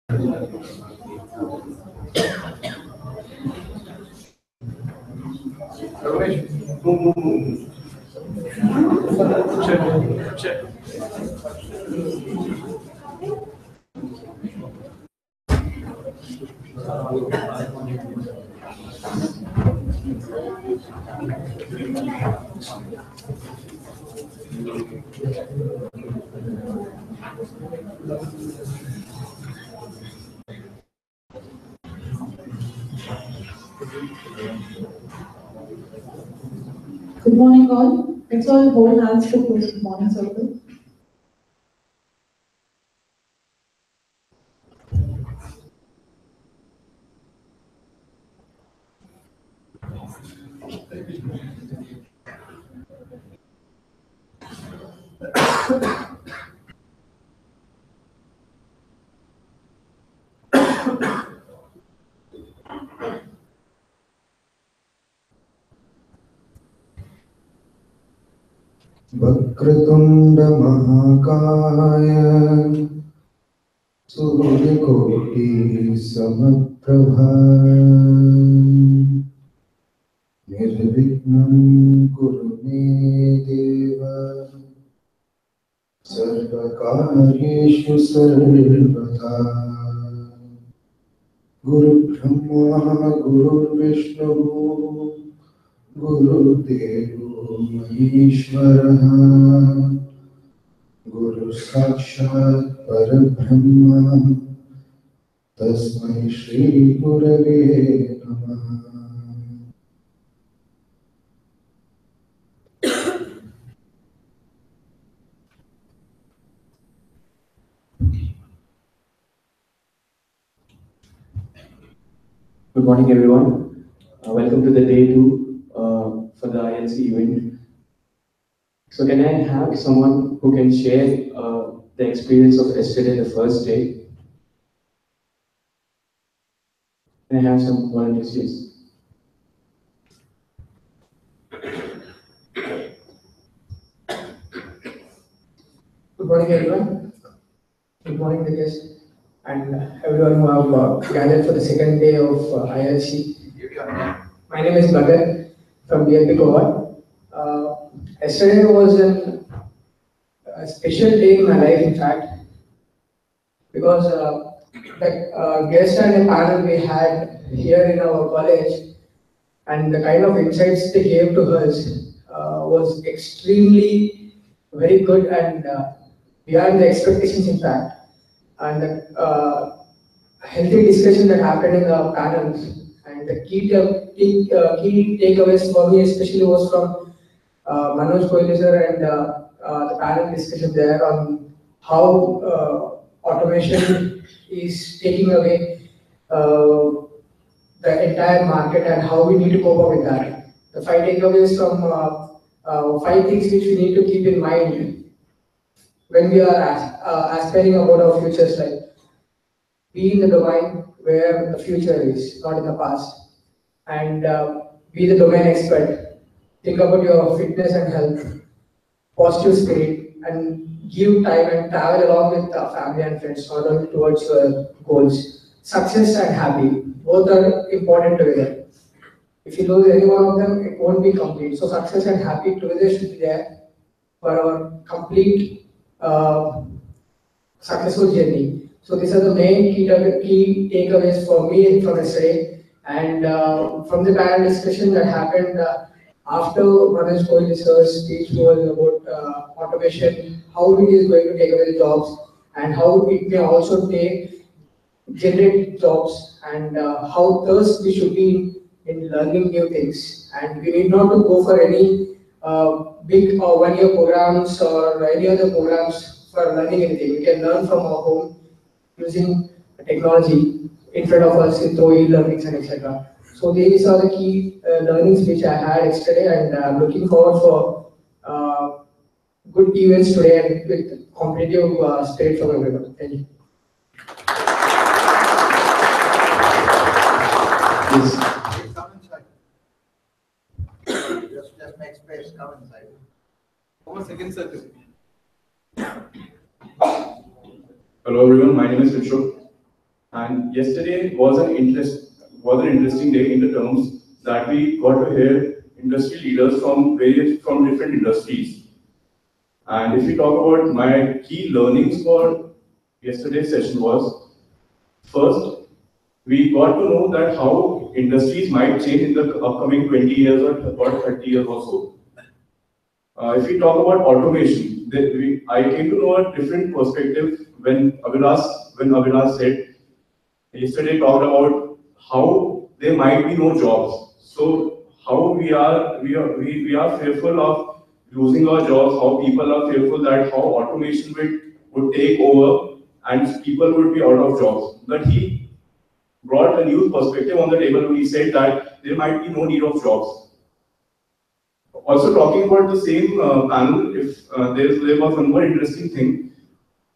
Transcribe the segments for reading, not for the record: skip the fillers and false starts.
Check. Good morning, all. Let's all hold hands to close the morning circle. Vakratunda महाकाय सूर्यकोटि समप्रभा निर्विघ्नं कुरु मे देव सर्वकार्येषु सर्वदा गुरुब्रह्मा गुरुर्विष्णु गुरुदेवो महेश्वरः गुरु साक्षात् परब्रह्म तस्मै श्री गुरवे नमः। Good morning, everyone. Welcome to the day 2 for the ILC event. So, can I have someone who can share the experience of yesterday, the first day? Can I have some volunteers, please? Good morning, everyone. Good morning, the guests, and everyone who have gathered for the second day of ILC. My name is Bhagat from BLP Cohort. Yesterday was a special day in my life, in fact, because the guest and the panel we had here in our college and the kind of insights they gave to us was extremely very good and beyond the expectations, in fact. And the healthy discussion that happened in the panels and the key takeaways for me especially was from Manoj Kohli sir and the panel discussion there on how automation is taking away the entire market and how we need to cope up with that. The 5 takeaways from 5 things which we need to keep in mind when we are aspiring about our futures, like be in the domain where the future is, not in the past, and be the domain expert. Think about your fitness and health, positive spirit, and give time and travel along with family and friends, not only towards your goals. Success and happy, both are important together. If you lose any one of them, it won't be complete. So success and happy together should be there for our complete successful journey. So these are the main key takeaways for me from yesterday. And from the panel discussion that happened after Manoj Kohli sir's speech was about automation, how it is going to take away the jobs, and how it may also generate jobs, and how thirst we should be in learning new things. And we need not to go for any big or 1-year programs or any other programs for learning anything. We can learn from our home using technology in front of us through e-learnings and etc. So these are the key learnings which I had yesterday, and I'm looking forward for good events today and with competitive spirit from everyone. Thank you. Yes. Come inside. Just make space. Come inside. 1 second, sir. Hello everyone, my name is Rishab. And yesterday was an interesting day in the terms that we got to hear industry leaders from different industries. And if we talk about my key learnings for yesterday's session was, first, we got to know that how industries might change in the upcoming 20 years or 30 years or so. If we talk about automation, I came to know a different perspective when Avilas said yesterday talked about how there might be no jobs. So how we are fearful of losing our jobs, how people are fearful that how automation would take over and people would be out of jobs. But he brought a new perspective on the table when he said that there might be no need of jobs. Also talking about the same panel, if there was one more interesting thing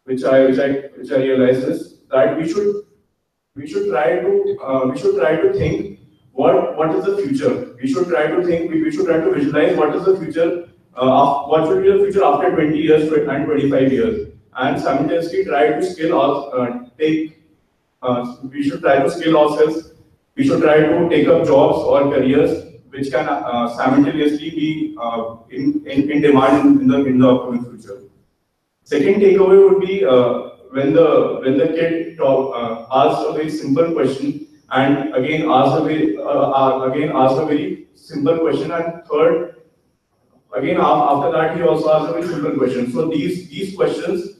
which I realized is that we should try to think what is the future. We should try to think. We should try to visualize what is the future. What should be the future after 20 years and 25 years, and simultaneously try to skill our we should try to skill ourselves. We should try to take up jobs or careers which can simultaneously be in demand in the upcoming future. Second takeaway would be when the kid asks a very simple question and again asks a very simple question, and third again after that he also asks a very simple question. So these questions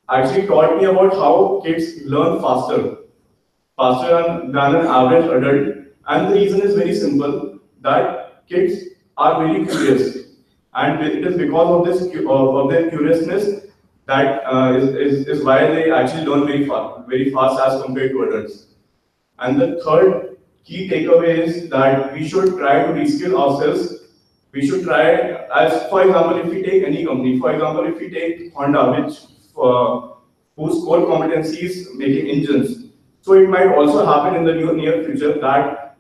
actually taught me about how kids learn faster than an average adult, and the reason is very simple, that kids are very curious, and it is because of of their curiousness that is why they actually learn very fast as compared to adults. And the third key takeaway is that we should try to reskill ourselves. We should try, as for example, if we take any company, for example, if we take Honda, whose core competency is making engines. So it might also happen in the near future that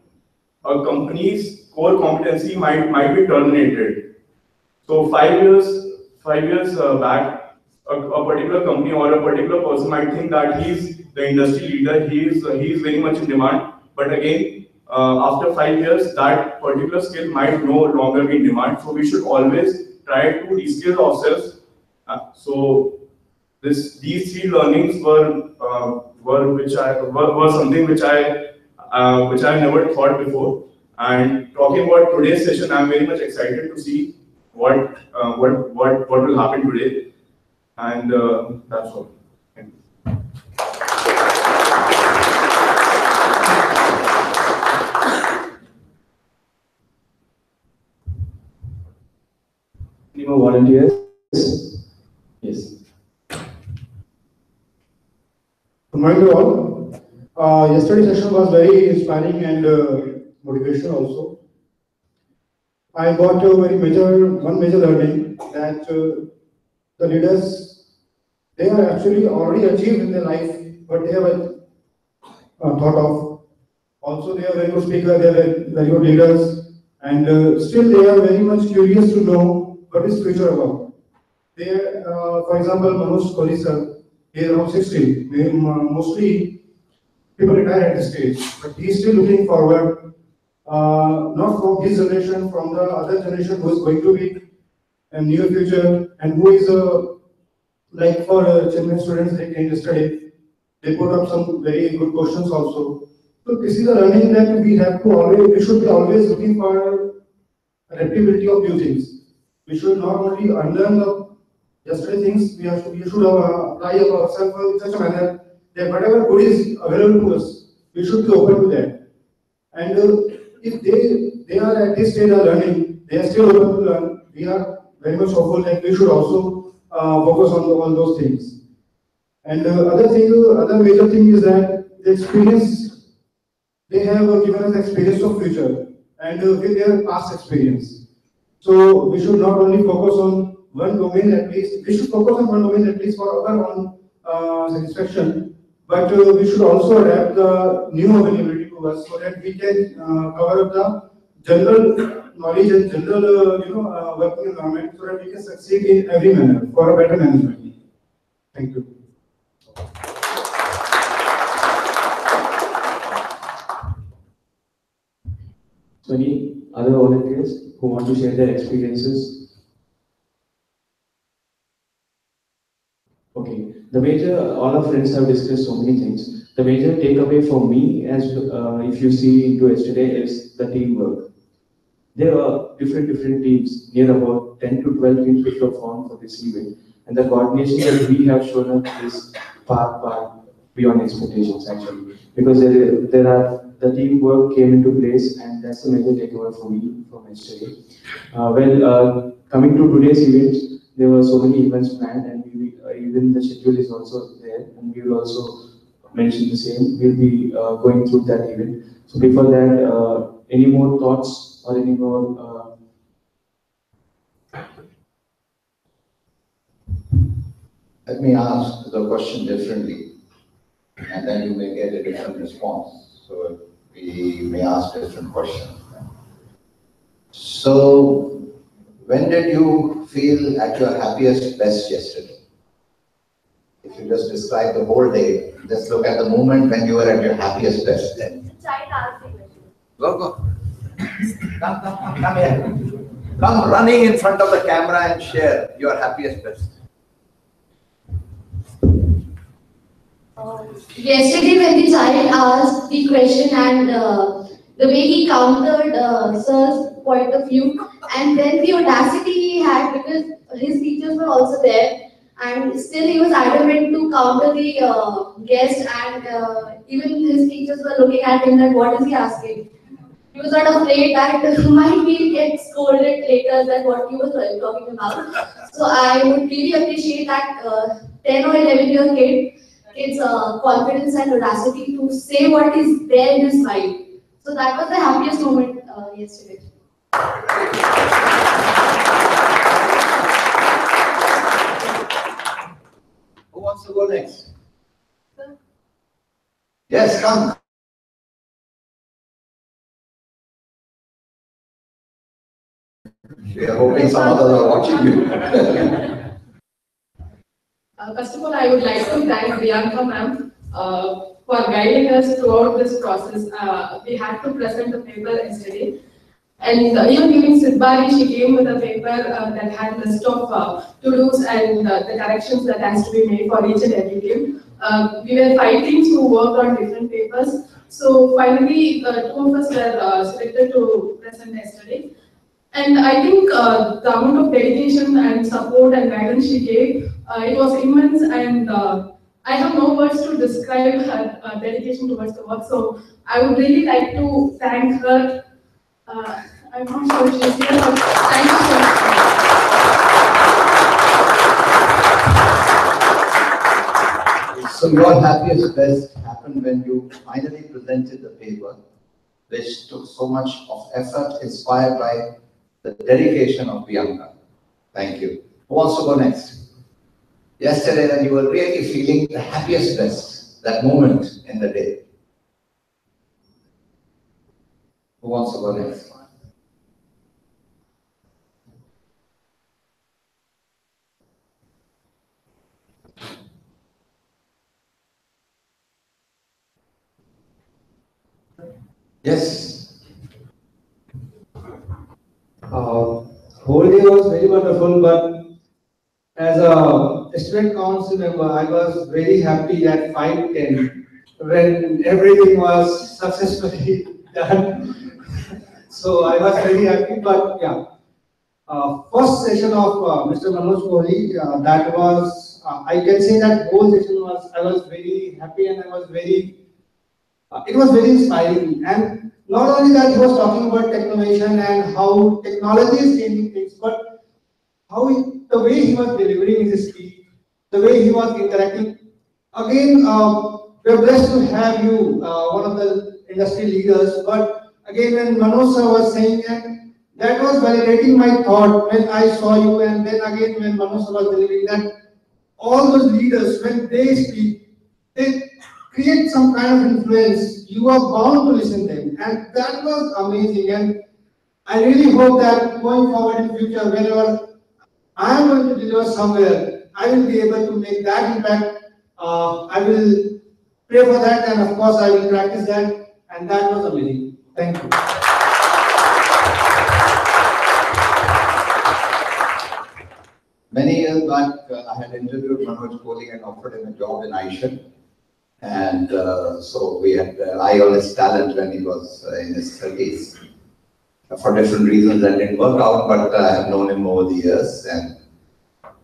a company's core competency might be terminated. So 5 years back, a particular company or a particular person might think that he's the industry leader, he is very much in demand. But again, after 5 years, that particular skill might no longer be in demand. So we should always try to reskill ourselves. So these three learnings were something which I never thought before. And talking about today's session, I'm very much excited to see what will happen today. And that's all. Thank you. Any more volunteers? Yes. Good morning to all. Yesterday's session was very inspiring and motivational also. I got one major learning that the leaders, they are actually already achieved in their life what they have thought of. Also, they are very good speakers, they are very good leaders, and still they are very much curious to know what is future about. They, for example, Manoj Kohli sir, he is around 60. Mostly people retire at this stage, but he is still looking forward, not from his generation, from the other generation who is going to be in near future, and who is like for Chennai students they came yesterday, they put up some very good questions also. So this is a learning that we should be always looking for adaptability of new things. We should not only unlearn the yesterday things, we should apply ourselves in such a manner that whatever good is available to us, we should be open to that. And if they are at this stage of learning, they are still open to learn, we are very much hopeful that we should also focus on all those things. And other major thing is that the experience, they have given us experience of future and with their past experience. So we should not only focus on one domain at least, we should focus on one domain at least for our own satisfaction, but we should also adapt the new availability to us so that we can cover up the general knowledge and general working environment so that we can succeed in every manner for a better management. Thank you. So any other volunteers who want to share their experiences? Okay, the major, all our friends have discussed so many things. The major takeaway for me, as if you see into yesterday, is the teamwork. There are different teams, near about 10 to 12 teams which were formed for this event. And the coordination that we have shown up is far beyond expectations actually. Because the teamwork came into place, and that's the major takeaway for me from yesterday. Coming to today's event, there were so many events planned, and even the schedule is also there, and we will also mention the same. We'll be going through that event. So before that, any more thoughts or any more? Let me ask the question differently, and then you may get a different response. So we may ask different questions. So, when did you feel at your happiest best yesterday? If you just describe the whole day, just look at the moment when you were at your happiest best then. Child asking question. Go. Come here. Come running in front of the camera and share your happiest best. Yesterday when the child asked the question and the way he countered sir's point of view, and then the audacity he had because his teachers were also there, and still he was adamant to counter the guest, and even his teachers were looking at him that what is he asking. He was not afraid that might he get scolded later that what he was talking about. So I would really appreciate that 10 or 11-year kids confidence and audacity to say what is there in his mind. So that was the happiest moment yesterday. Who wants to go next? Yes, come. We are hoping some others are watching you. First of all, I would like to thank Bianca ma'am for guiding us throughout this process. We had to present the paper yesterday. And even during Sidbari, she came with a paper that had a list of to-dos and the corrections that has to be made for each and every team. We were 5 teams who worked on different papers. So finally, 2 of us were selected to present yesterday. And I think the amount of dedication and support and guidance she gave, it was immense, and I have no words to describe her dedication towards the work. So I would really like to thank her. I'm not sure if she's here, but thank you so much. So your happiest best happened when you finally presented the paper, which took so much of effort, inspired by the dedication of Bianca. Thank you. Who wants to go next? Yesterday, when you were really feeling the happiest best, that moment in the day. Who wants to go next? Yes. Whole day was very wonderful, but as a student council member, I was very happy at 5:10 when everything was successfully done. So I was very happy, but yeah. First session of Mr. Manoj Kohli, that was, I can say that whole session was, I was very happy, and I was very, it was very inspiring. And not only that, he was talking about technology and how technology is changing things, but the way he was delivering his speech, the way he was interacting. Again, we're blessed to have you, one of the industry leaders. But again, when Manoj sir was saying that was validating my thought when I saw you, and then again when Manoj sir was delivering that all those leaders, when they speak, they create some kind of influence. You are bound to listen to them, and that was amazing. And I really hope that going forward in future, whenever I am going to deliver somewhere, I will be able to make that impact. I will pray for that, and of course I will practice that, and that was amazing. Thank you. back, I had interviewed Manoj Kohli and offered him a job in Aisha. And so we had eye on his talent when he was in his 30s. For different reasons that didn't work out, but I have known him over the years. And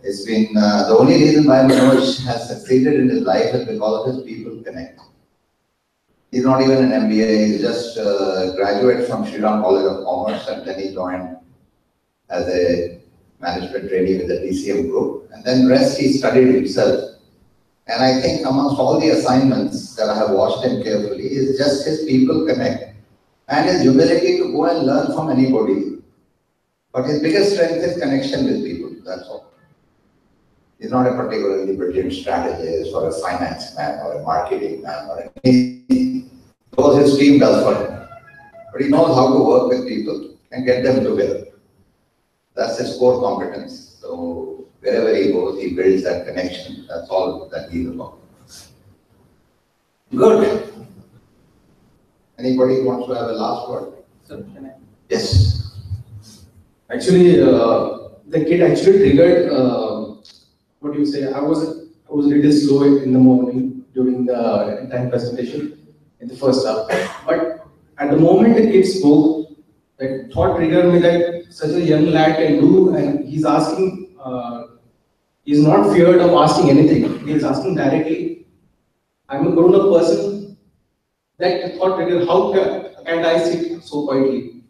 it's been the only reason why Manoj has succeeded in his life is because of his people connect. He's not even an MBA, he's just a graduate from Sri Ram College of Commerce, and then he joined as a management trainee with the DCM group. And then the rest he studied himself. And I think amongst all the assignments that I have watched him carefully is just his people connect and his humility to go and learn from anybody. But his biggest strength is connection with people, that's all. He's not a particularly brilliant strategist or a finance man or a marketing man or anything. Because his team does for him. But he knows how to work with people and get them together. That's his core competence. So wherever he goes, he builds that connection. That's all that he's about. Good. Anybody wants to have a last word? Sir, can I? Yes. Actually, the kid actually triggered, what do you say, I was a little slow in the morning during the entire presentation in the first half. But at the moment the kid spoke, that thought triggered me that such a young lad can do, and he's asking, he's not feared of asking anything. He's asking directly. I'm a grown-up person. That thought triggered, how can I sit so quietly?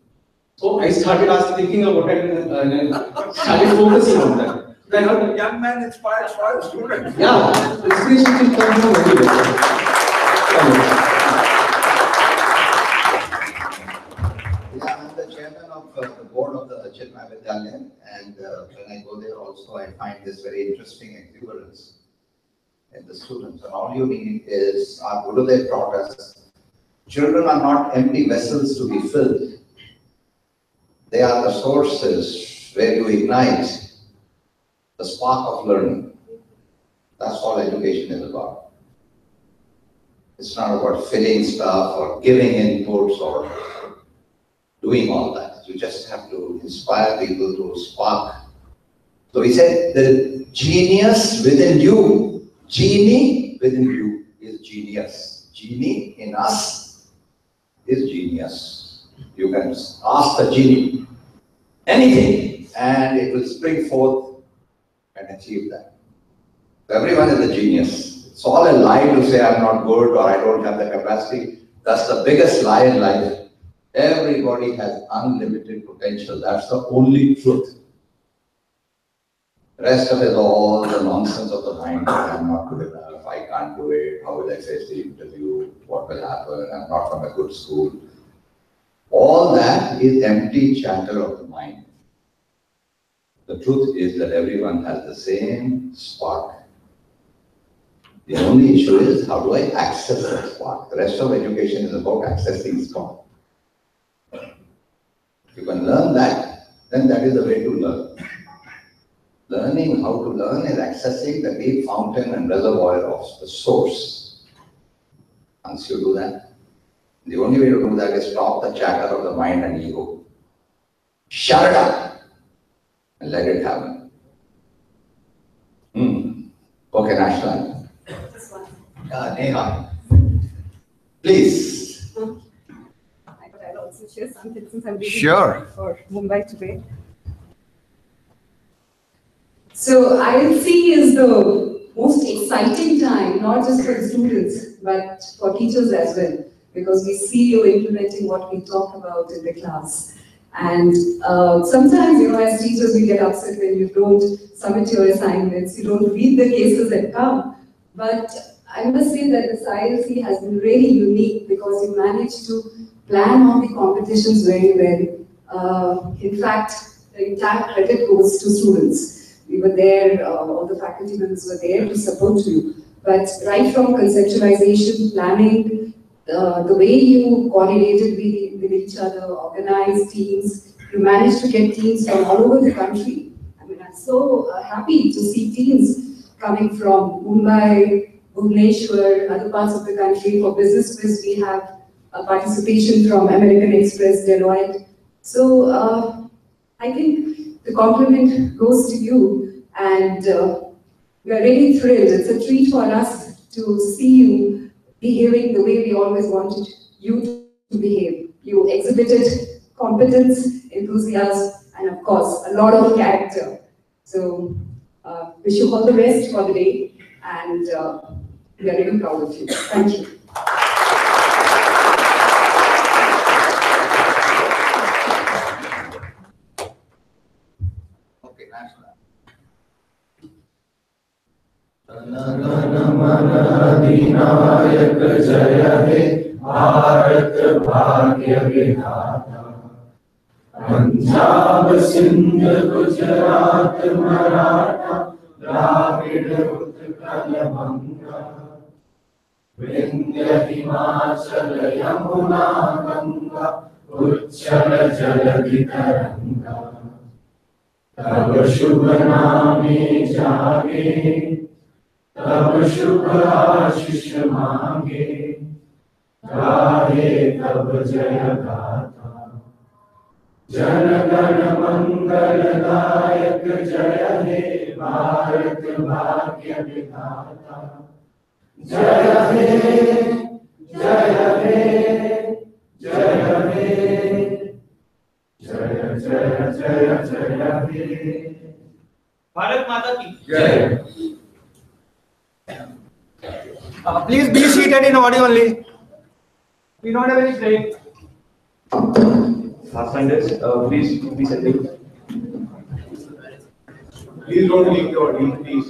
So I started thinking about it and started focusing on that. Then a young man inspires for a student. Yeah, inspiration can come from anywhere. Yeah, I'm the chairman of the board of the Achit Mahavidyalaya, and when I go there also I find this very interesting exuberance in the students. And all you need is, our Gurudev taught us, children are not empty vessels to be filled. They are the sources where you ignite the spark of learning. That's all education is about. It's not about filling stuff or giving inputs or doing all that. You just have to inspire people to spark. So he said, the genius within you, genie within you is genius. Genie in us is genius. You can ask the genie anything and it will spring forth and achieve that. So everyone is a genius. It's all a lie to say I'm not good or I don't have the capacity. That's the biggest lie in life. Everybody has unlimited potential. That's the only truth. The rest of it is all the nonsense of the mind. I'm not good enough. I can't do it. How will I face the interview? What will happen? I'm not from a good school. All that is empty chatter of the mind. The truth is that everyone has the same spark. The only issue is, how do I access that spark? The rest of education is about accessing spark. If you can learn that, then that is the way to learn. Learning how to learn is accessing the deep fountain and reservoir of the source. Once you do that, the only way to do that is stop the chatter of the mind and ego. Shut it up and let it happen. Okay, national. This one. Neha. Please. I thought I'll also share something since I'm reading Sure. for Mumbai today. So ILC is the most exciting time, not just for the students, but for teachers as well, because we see you implementing what we talk about in the class. And sometimes, as teachers, we get upset when you don't submit your assignments, you don't read the cases that come. But I must say that this ILC has been really unique because you managed to plan all the competitions very well. In fact, the entire credit goes to students. We were there, all the faculty members were there to support you. But right from conceptualization, planning, the way you coordinated with each other, organized teams, you managed to get teams from all over the country. I mean, I'm so happy to see teams coming from Mumbai, Bhubaneswar, other parts of the country. For business quiz, we have a participation from American Express, Deloitte. So I think the compliment goes to you And we are really thrilled. It's a treat for us to see you behaving the way we always wanted you to behave. You exhibited competence, enthusiasm, and of course, a lot of character. So, wish you all the best for the day, and we are really proud of you. Thank you. Okay, national. अधिनायक जय हे भारत भाग्य विधाता पंजाब सिंध गुजरात मराठा द्राविड़ उत्कल बंगा विंध्य हिमाचल यमुना गंगा उच्चल जलधि तरंगा तब शुभ नामे जागे तब शुभ आशीष मांगे गाहे तब जय गाथा जन गण मंगलदायक जय हे भारत भाग्य विधाता जय हे जय हे जय हे जय जय जय जय हे भारत माता की जय। Please be seated in audio only. We don't have any break. Pathfinders, please be seated. Please don't leave the audience, please.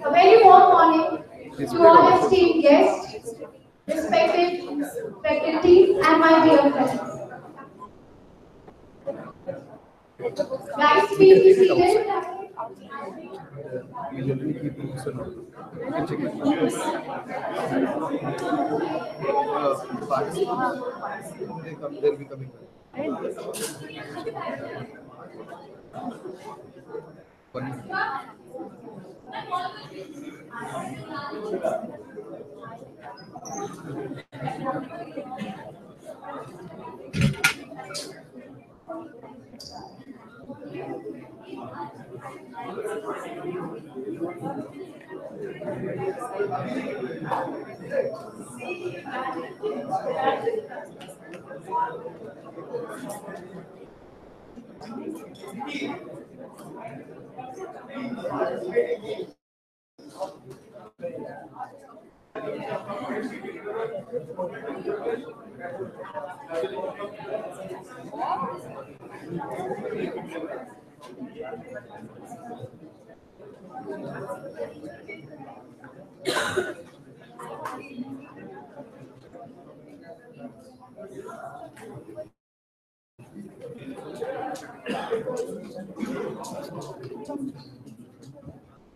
A very warm morning to all esteemed guests, respected faculty, and my dear friends. Guys, please be seated. They'll be coming.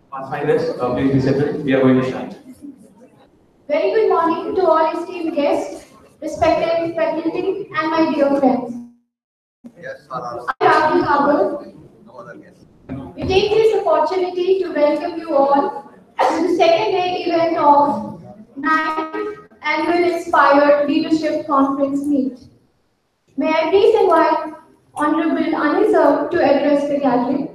Pathfinders, please be seated. We are going to start. Very good morning to all esteemed guests, respected faculty, and my dear friends. Yes, I am Kabul. no other guest. We take this opportunity to welcome you all to the second day event of 9th Annual Inspired Leadership Conference Meet. May I please invite Honorable Anil Sir to address the gathering.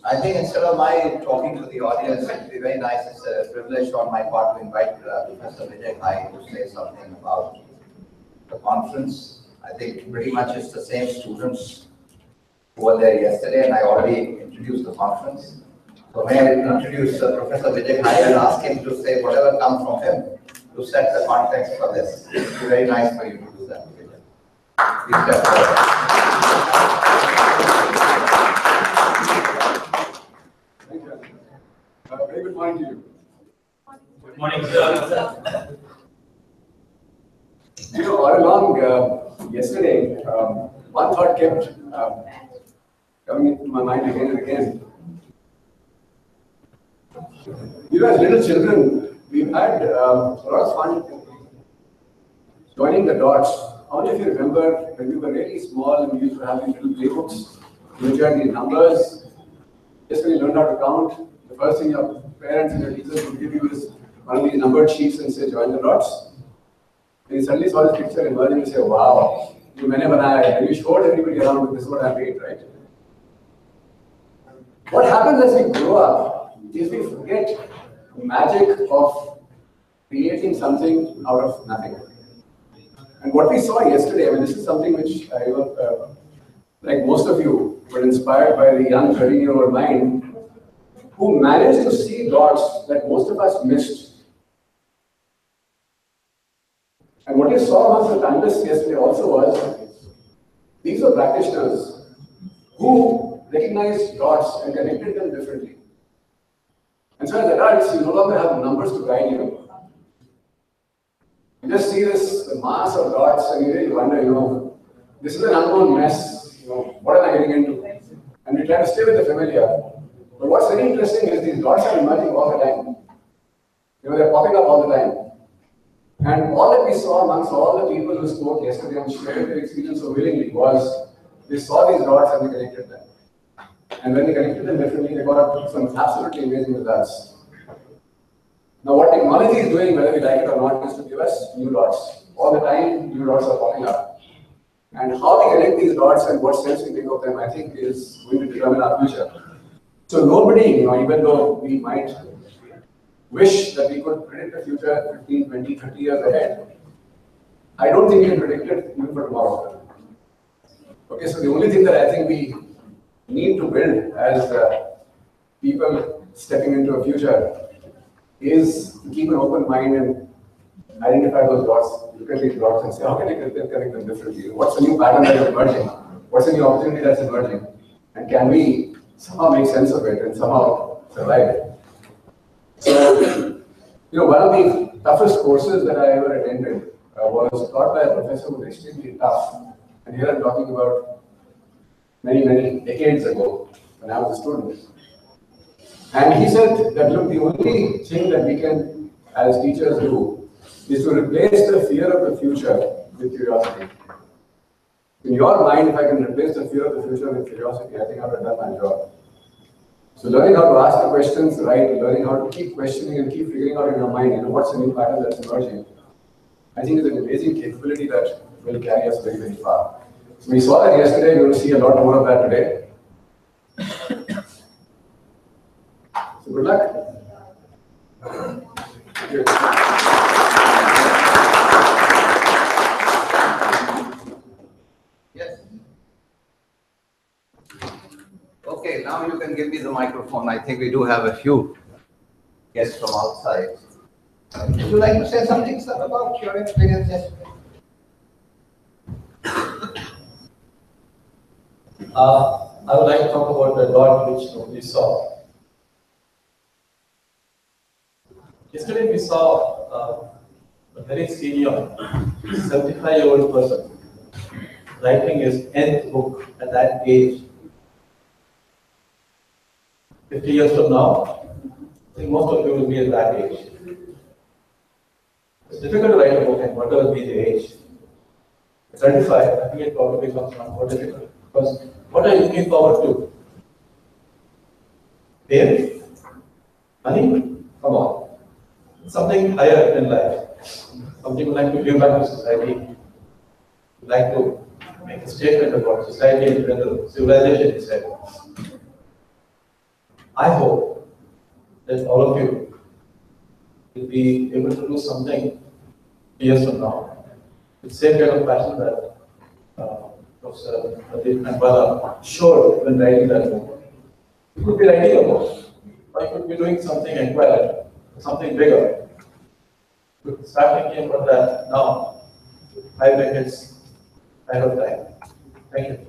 I think instead of my talking to the audience, it would be very nice. It's a privilege on my part to invite Professor Vijay Ghai to say something about the conference. I think pretty much it's the same students who were there yesterday, and I already introduced the conference. So may I introduce Professor Vijay Hai and ask him to say whatever comes from him to set the context for this. It would be very nice for you to do that, Vijay. Please step forward. Thank you. Very good morning to you. Good morning, sir. You know, all along yesterday, one thought kept coming into my mind again and again. You know, as little children, we've had a lot of fun joining the dots. How many of you remember when we were really small and we used to have these little playbooks, which had these numbers? Just when you learned how to count, the first thing your parents and your teachers would give you is one of these numbered sheets and say, join the dots. And you suddenly saw this picture emerging and say, wow, you many banaya, and you showed everybody around, this is what I made, right? What happens as we grow up is we forget the magic of creating something out of nothing. And what we saw yesterday, I mean, this is something which I, like most of you, were inspired by the young 13-year-old mind who managed to see dots that most of us missed. And what you saw amongst the panelists yesterday also was, these were practitioners who recognized dots and connected them differently. And so as adults, you no longer have numbers to guide you. You just see this mass of dots and you really wonder, you know, this is an unknown mess, you know, what am I getting into? And we try to stay with the familiar. But what's very interesting is these dots are emerging all the time. You know, they're popping up all the time. And all that we saw amongst all the people who spoke yesterday and shared their experience so willingly was, they saw these dots and they connected them. And when they connected them differently, they got some absolutely amazing results. Now, what technology is doing, whether we like it or not, is to give us new dots. All the time, new dots are popping up. And how we connect these dots and what sense we make of them, I think, is going to determine our future. So nobody, you know, even though we might wish that we could predict the future 15, 20, 30 years ahead, I don't think we can predict it even for tomorrow. Okay, so the only thing that I think we need to build as people stepping into a future is to keep an open mind and identify those dots, look at these dots and say, how can I connect them differently? What's the new pattern that is emerging? What's the new opportunity that's emerging? And can we somehow make sense of it and somehow survive it? So, you know, one of the toughest courses that I ever attended was taught by a professor who was extremely tough. And here I'm talking about many, many decades ago when I was a student. And he said that, look, the only thing that we can, as teachers, do is to replace the fear of the future with curiosity. In your mind, if I can replace the fear of the future with curiosity, I think I've done my job. So learning how to ask the questions right, learning how to keep questioning and keep figuring out in your mind, you know, what's the new pattern that's emerging, I think is an amazing capability that will carry us very, very far. So we saw that yesterday, we're going to see a lot more of that today. So good luck. Thank you. Yes. Okay, now you can give me the microphone. I think we do have a few guests from outside. Would you like to say something, sir, about your experience yesterday? I would like to talk about the dot which nobody saw. Yesterday we saw a very senior, 75-year-old person writing his 10th book at that age. 50 years from now, I think most of you will be at that age. It's difficult to write a book, and whatever be the age. At 35, I think it probably becomes much more difficult. Because what are you looking forward to? Fame? Money? Come on. Something higher in life. Something you like to give back to society. You like to make a statement about society in general, civilization itself. I hope that all of you will be able to do something years from now. It's the same kind of passion that Professor Pradeep and Bala showed when writing that book. You could be writing a book, or you could be doing something equivalent, something bigger. You could start thinking about that now, 5 decades ahead of time. Thank you.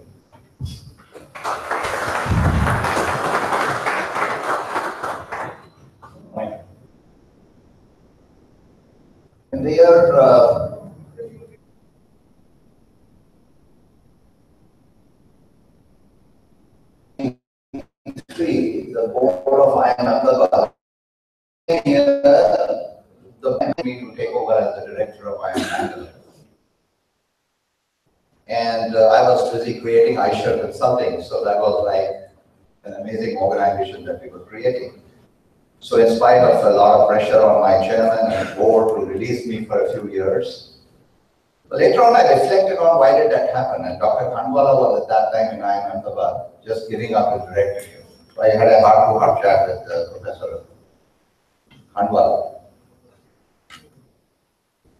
In the year 3, the board of IIM Ahmedabad the me to take over as the director of IIM Ahmedabad. And I was busy creating iShare Consulting, so that was like an amazing organization that we were creating. So in spite of a lot of pressure on my chairman and board to release me for a few years, but later on I reflected on why did that happen, and Dr. Khandwala was at that time in IIM Ahmedabad just giving up his directorship. So I had a heart-to-heart chat with Professor Khandwala.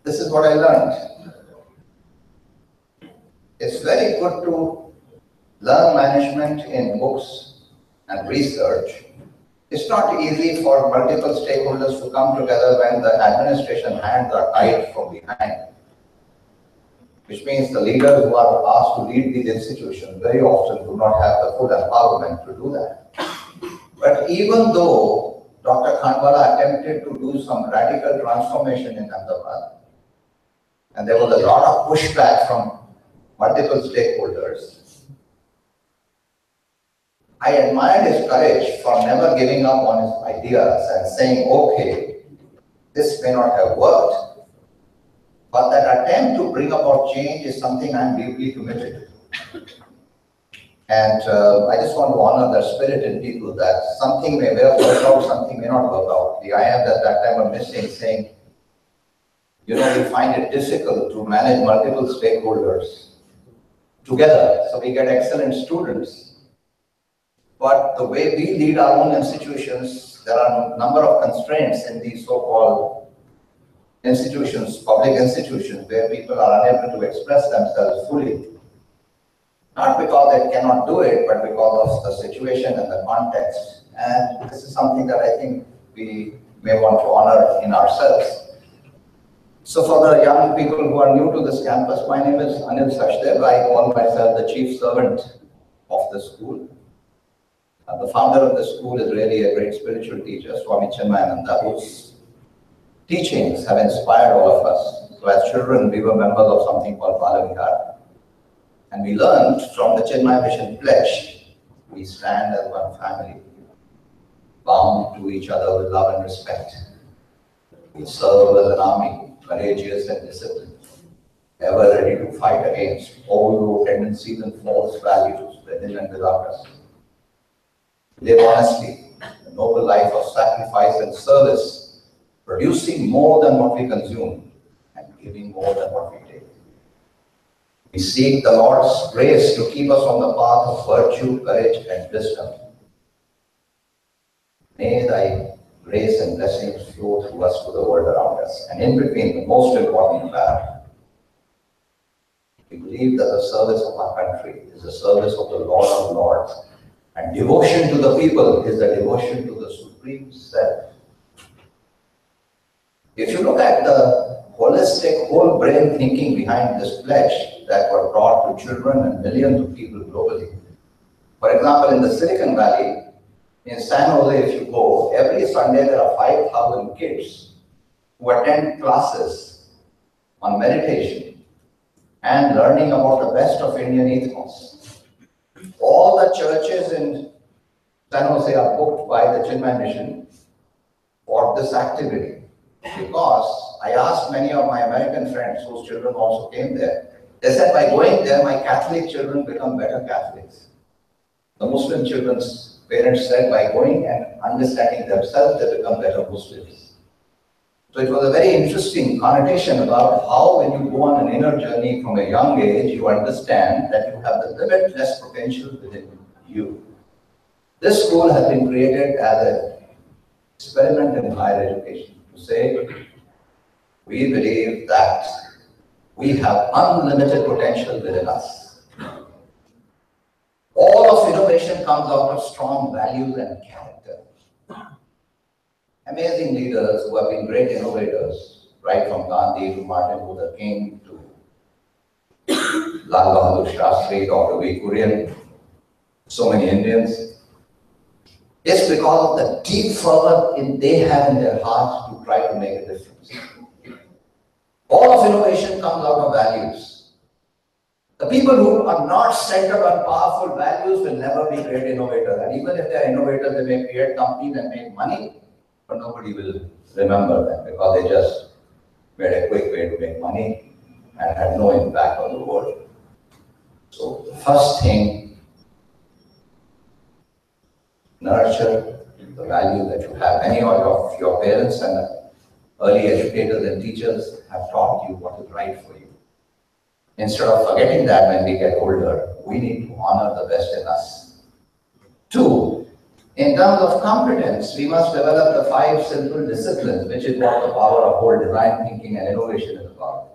This is what I learned. It's very good to learn management in books and research. It's not easy for multiple stakeholders to come together when the administration hands are tied from behind, which means the leaders who are asked to lead these institutions very often do not have the full empowerment to do that. But even though Dr. Khandwala attempted to do some radical transformation in Ahmedabad, and there was a lot of pushback from multiple stakeholders, I admired his courage for never giving up on his ideas and saying, okay, this may not have worked, but that attempt to bring about change is something I'm deeply committed to. And I just want to honor that spirit in people, that something may work out, something may not work out. The IIM at that time were missing, saying, you know, we find it difficult to manage multiple stakeholders together, so we get excellent students. But the way we lead our own institutions, there are a number of constraints in these so-called institutions, public institutions, where people are unable to express themselves fully. Not because they cannot do it, but because of the situation and the context. And this is something that I think we may want to honor in ourselves. So for the young people who are new to this campus, my name is Anil Sachdev. I call myself the chief servant of the school. The founder of the school is really a great spiritual teacher, Swami Chinmayananda, whose teachings have inspired all of us. So as children, we were members of something called Bala Vihar. And we learned from the Chinmaya Mission pledge, we stand as one family, bound to each other with love and respect. We serve as an army, courageous and disciplined, ever ready to fight against all low tendencies and false values within and without us. Live honestly, a noble life of sacrifice and service, producing more than what we consume and giving more than what we take. We seek the Lord's grace to keep us on the path of virtue, courage, and wisdom. May thy grace and blessings flow through us to the world around us. And in between, the most important part, we believe that the service of our country is the service of the Lord of Lords. And devotion to the people is the devotion to the Supreme Self. If you look at the holistic, whole brain thinking behind this pledge that were taught to children and millions of people globally. For example, in the Silicon Valley, in San Jose, if you go, every Sunday there are 5,000 kids who attend classes on meditation and learning about the best of Indian ethos. All the churches in San Jose are booked by the Chinmaya Mission for this activity. Because I asked many of my American friends whose children also came there, they said by going there, my Catholic children become better Catholics. The Muslim children's parents said by going and understanding themselves, they become better Muslims. So it was a very interesting connotation about how when you go on an inner journey from a young age, you understand that you have the limitless potential within you. This school has been created as an experiment in higher education to say, we believe that we have unlimited potential within us. All of innovation comes out of strong values and character. Amazing leaders who have been great innovators, right from Gandhi to Martin Luther King to Lal Bahadur Shastri, Dr. V. Kurian, so many Indians. It's because of the deep fervor they have in their hearts to try to make a difference. All of innovation comes out of values. The people who are not centered on powerful values will never be great innovators. And even if they are innovators, they may create companies and make money, but nobody will remember them because they just made a quick way to make money and had no impact on the world. So the first thing, nurture the value that you have. Many of your parents and early educators and teachers have taught you what is right for you. Instead of forgetting that when we get older, we need to honor the best in us. 2, in terms of competence, we must develop the 5 simple disciplines, which is what the power of whole design thinking and innovation is about.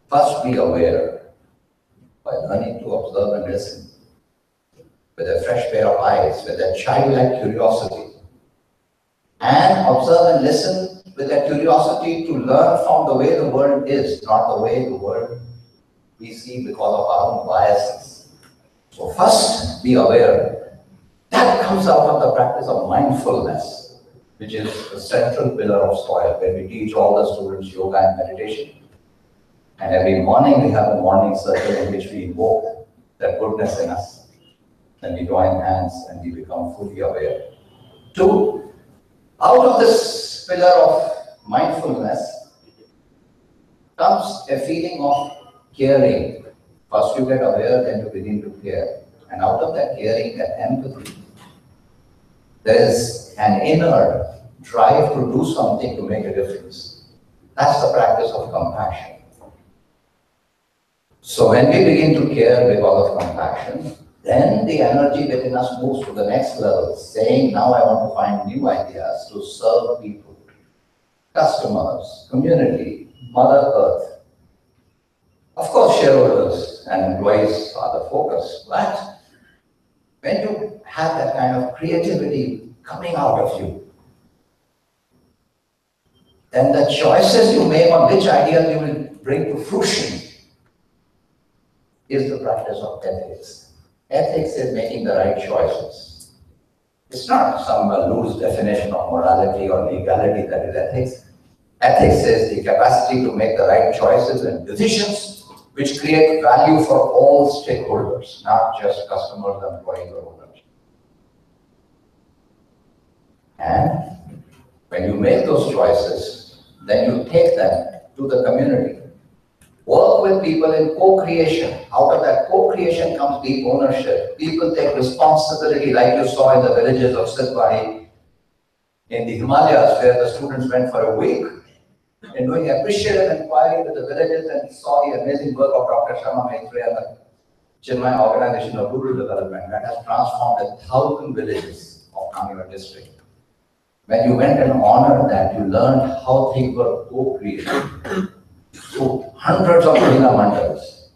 First, be aware by learning to observe and listen with a fresh pair of eyes, with a childlike curiosity. And observe and listen with a curiosity to learn from the way the world is, not the way the world we see because of our own biases. So first, be aware. That comes out of the practice of mindfulness, which is the central pillar of SOIL, where we teach all the students yoga and meditation. And every morning we have a morning circle in which we invoke that goodness in us. Then we join hands and we become fully aware. 2, out of this pillar of mindfulness comes a feeling of caring. First you get aware, then you begin to care. And out of that caring and empathy, there is an inner drive to do something to make a difference. That's the practice of compassion. So when we begin to care because of compassion, then the energy within us moves to the next level, saying, now I want to find new ideas to serve people, customers, community, Mother Earth. Of course, shareholders and employees are the focus, but when you have that kind of creativity coming out of you, then the choices you make on which ideas you will bring to fruition is the practice of ethics. Ethics is making the right choices. It's not some loose definition of morality or legality that is ethics. Ethics is the capacity to make the right choices and decisions which create value for all stakeholders, not just customers, employees, or owners. And when you make those choices, then you take them to the community. Work with people in co-creation. Out of that co-creation comes deep ownership. People take responsibility, like you saw in the villages of Sidhbari in the Himalayas, where the students went for a week and doing appreciative inquiry with the villages and saw the amazing work of Dr. Sharma Maitre and the Chinmay Organization of Rural Development that has transformed 1,000 villages of Kangra district. When you went and honored that, you learned how things were co-created. So hundreds of Mahila Mandalas,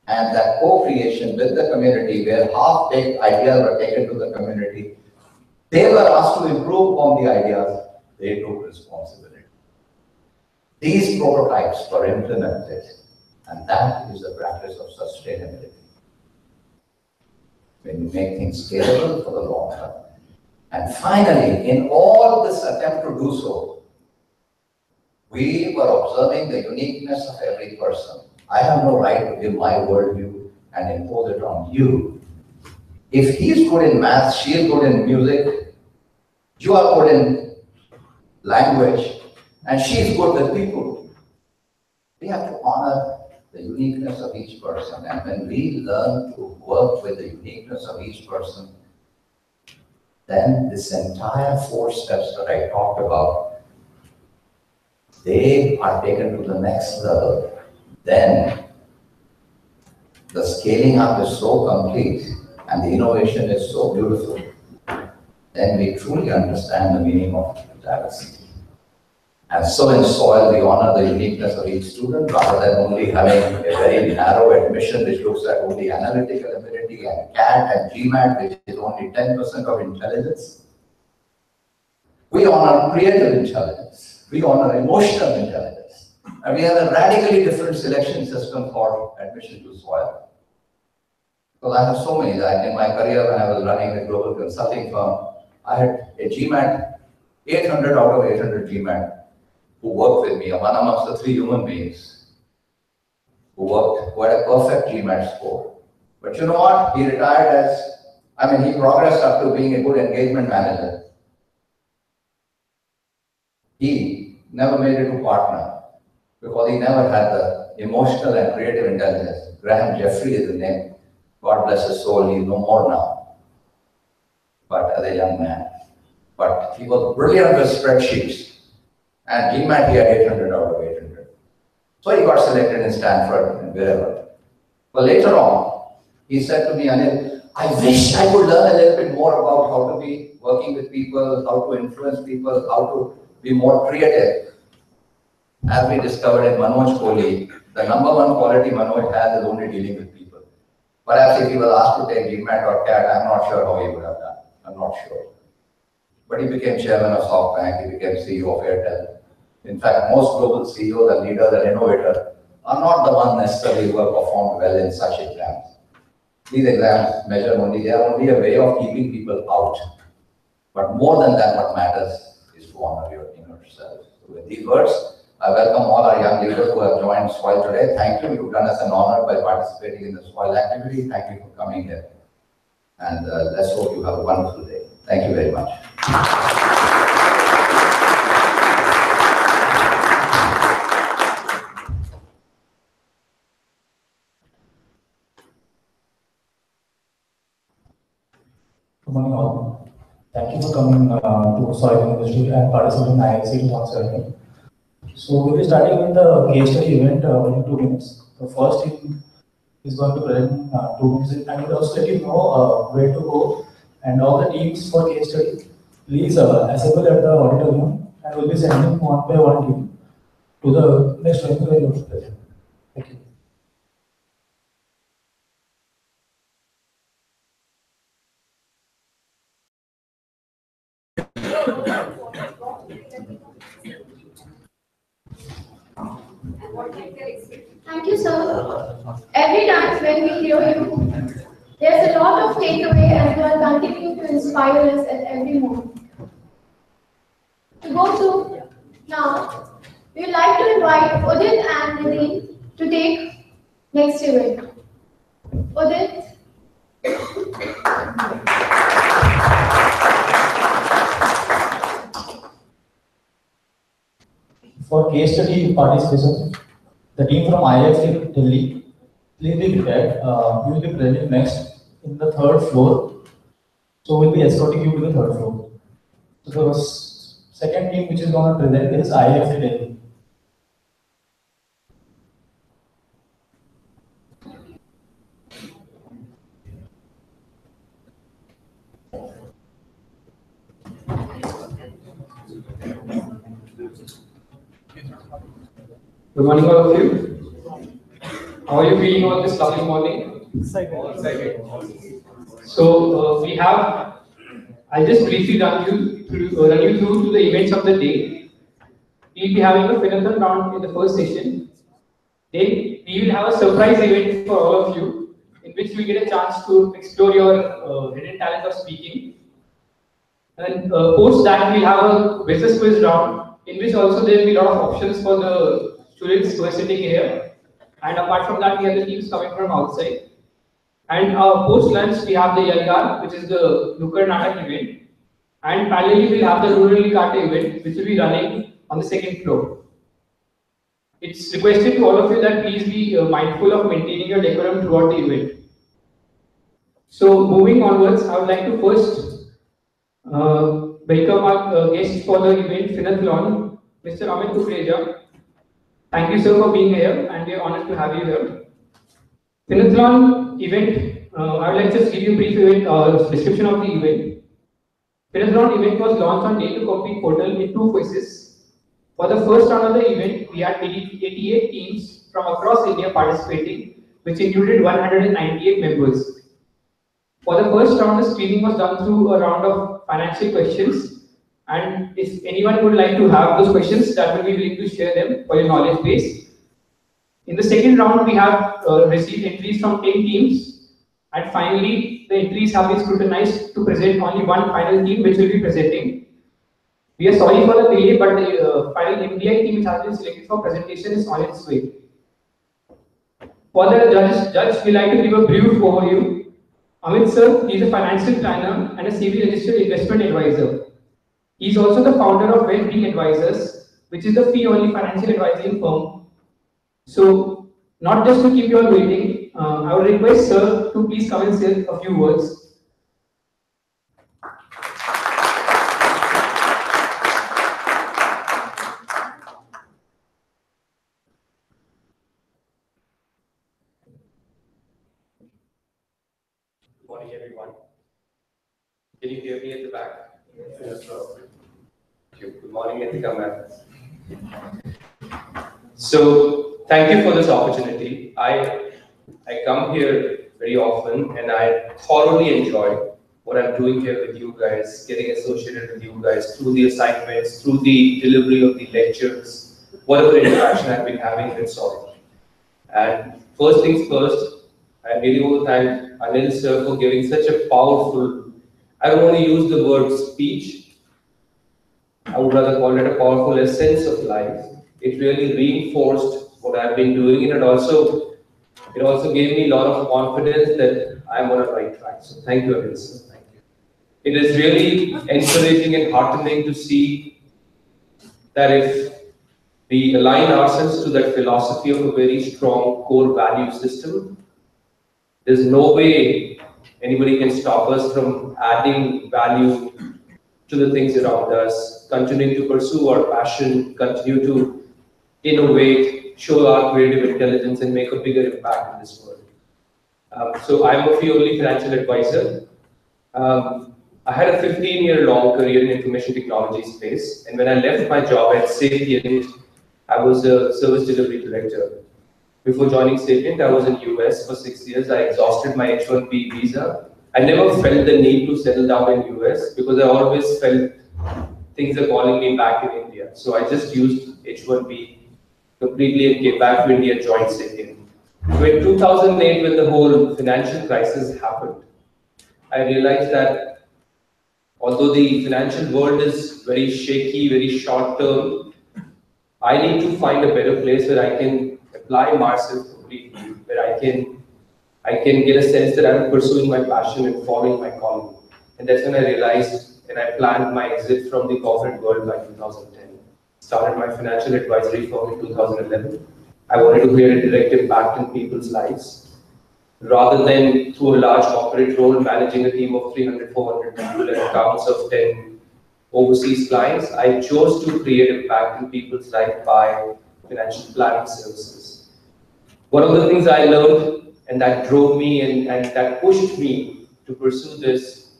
and that co-creation with the community, where half-baked ideas were taken to the community, they were asked to improve upon the ideas, they took responsibility. These prototypes were implemented, and that is the practice of sustainability. When you make things scalable for the long term. And finally, in all this attempt to do so, we were observing the uniqueness of every person. I have no right to give my worldview and impose it on you. If he's good in math, she is good in music, you are good in language, and she is good with people. We have to honor the uniqueness of each person. And when we learn to work with the uniqueness of each person, then this entire 4 steps that I talked about, they are taken to the next level. Then the scaling up is so complete and the innovation is so beautiful, then we truly understand the meaning of diversity. And so in SOIL, we honor the uniqueness of each student rather than only having a very narrow admission which looks at only analytical ability and CAT and GMAT, which is only 10% of intelligence. We honor creative intelligence. We honor emotional intelligence. And we have a radically different selection system for admission to soil. Because I have so many. In my career, when I was running a global consulting firm, I had a GMAT, 800 out of 800 GMAT who worked with me, one amongst the 3 human beings who had a perfect GMAT score. But you know what? He retired he progressed up to being a good engagement manager. He never made it to partner because he never had the emotional and creative intelligence. Graham Jeffrey is his name. God bless his soul, he's no more now. But as a young man. But he was brilliant with spreadsheets. And GMAT, he had 800 out of 800. So he got selected in Stanford and wherever. But later on, he said to me, Anil, I wish I could learn a little bit more about how to be working with people, how to influence people, how to be more creative. As we discovered in Manoj Kohli, the number 1 quality Manoj has is only dealing with people. Perhaps if he was asked to take GMAT or CAT, I'm not sure how he would have done. I'm not sure. But he became chairman of SoftBank, he became CEO of Airtel. In fact, most global CEOs and leaders and innovators are not the ones necessarily who have performed well in such exams. These exams they are only a way of keeping people out. But more than that, what matters is to honor your inner self. So with these words, I welcome all our young leaders who have joined SOIL today. Thank you. You've done us an honor by participating in the SOIL activity. Thank you for coming here. And let's hope you have a wonderful day. Thank you very much. Good morning all. Thank you for coming to SOIL University and participating in ILC 2017. So we'll be starting with the case study event in 2 minutes. The first team is going to present 2 minutes and we'll also let you know where to go, and all the teams for case study, please assemble at the auditorium and we'll be sending one by one team to the next venue where you will present. Thank you. Thank you, sir. Every time when we hear you, there's a lot of takeaway and you are continuing to inspire us at every moment. To go to now, we would like to invite Udit and Nadine to take next event. Udit. For case study participation, the team from ILC Delhi, please be prepared. We will be presenting next in the 3rd floor. So we'll be escorting you to the 3rd floor. So the second team which is going to present is ILC Delhi. Good morning, all of you. How are you feeling on this lovely morning? Excited. So I'll just briefly run you through to the events of the day. We'll be having a Finathon round in the first session. Then we will have a surprise event for all of you, in which you will get a chance to explore your hidden talent of speaking. And post that, we'll have a business quiz round, in which also there will be a lot of options for the students who are sitting here. And apart from that, we have the teams coming from outside. And post lunch, we have the Yalgar, which is the Nukkad Natak event. And parallelly, we'll have the Rural Karte event, which will be running on the 2nd floor. It's requested to all of you that please be mindful of maintaining your decorum throughout the event. So moving onwards, I would like to first welcome our guest for the event, Finathon, Mr. Amit Kukreja. Thank you, sir, for being here, and we are honored to have you here. Finathon event, I would like to just give you a brief event, description of the event. Finathon event was launched on Day to Copy portal in 2 phases. For the first round of the event, we had 88 teams from across India participating, which included 198 members. For the first round, the screening was done through a round of financial questions, And if anyone would like to have those questions, that will be willing to share them for your knowledge base. In the second round, we have received entries from 10 teams. And finally, the entries have been scrutinized to present only one final team which will be presenting. We are sorry for the delay, but the final MDI team which has been selected for presentation is on its way. For the judge, we like to give a brief overview. Amit sir, he is a financial planner and a CB registered investment advisor. He is also the founder of Well-Being Advisors, which is the fee-only financial advising firm. So, not just to keep you all waiting, I would request sir to please come and say a few words. Good morning, everyone. Can you hear me at the back? Yes, sir. Thank you. Good morning, Nitika ma'am. So, thank you for this opportunity. I come here very often and I thoroughly enjoy what I'm doing here with you guys, getting associated with you guys through the assignments, through the delivery of the lectures, whatever interaction I've been having with Solid. And first things first, I really want to thank Anil sir for giving such a powerful, I don't want to use the word speech, I would rather call it a powerful essence of life. It really reinforced what I've been doing, and it also gave me a lot of confidence that I'm on the right track. So thank you, Anil sir. Thank you. It is really encouraging and heartening to see that if we align ourselves to that philosophy of a very strong core value system, there's no way anybody can stop us from adding value to the things around us, continuing to pursue our passion, continue to innovate, show our creative intelligence, and make a bigger impact in this world. So I'm a fee-only financial advisor. I had a 15-year-long career in information technology space, and when I left my job at Sapient, I was a service delivery director. Before joining Sapient, I was in US for 6 years. I exhausted my H-1B visa. I never felt the need to settle down in US because I always felt things are calling me back in India. So I just used H-1B completely and came back to India and joined Sapient. So in 2008, when the whole financial crisis happened, I realized that although the financial world is very shaky, very short term, I need to find a better place where I can apply myself completely, where I can get a sense that I'm pursuing my passion and following my calling. And that's when I realized and I planned my exit from the corporate world by 2010. Started my financial advisory firm in 2011. I wanted to create a direct impact in people's lives. Rather than through a large corporate role, managing a team of 300, 400 people and accounts of 10 overseas clients, I chose to create impact in people's life by financial planning services. One of the things I learned and that drove me and that pushed me to pursue this,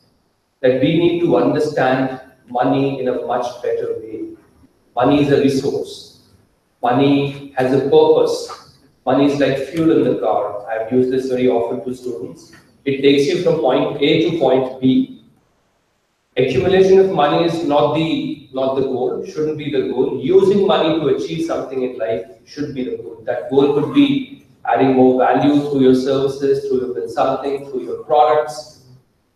that we need to understand money in a much better way. Money is a resource. Money has a purpose. Money is like fuel in the car. I've used this very often to students. It takes you from point A to point B. Accumulation of money is not the goal, shouldn't be the goal. Using money to achieve something in life should be the goal. That goal could be adding more value through your services, through your consulting, through your products.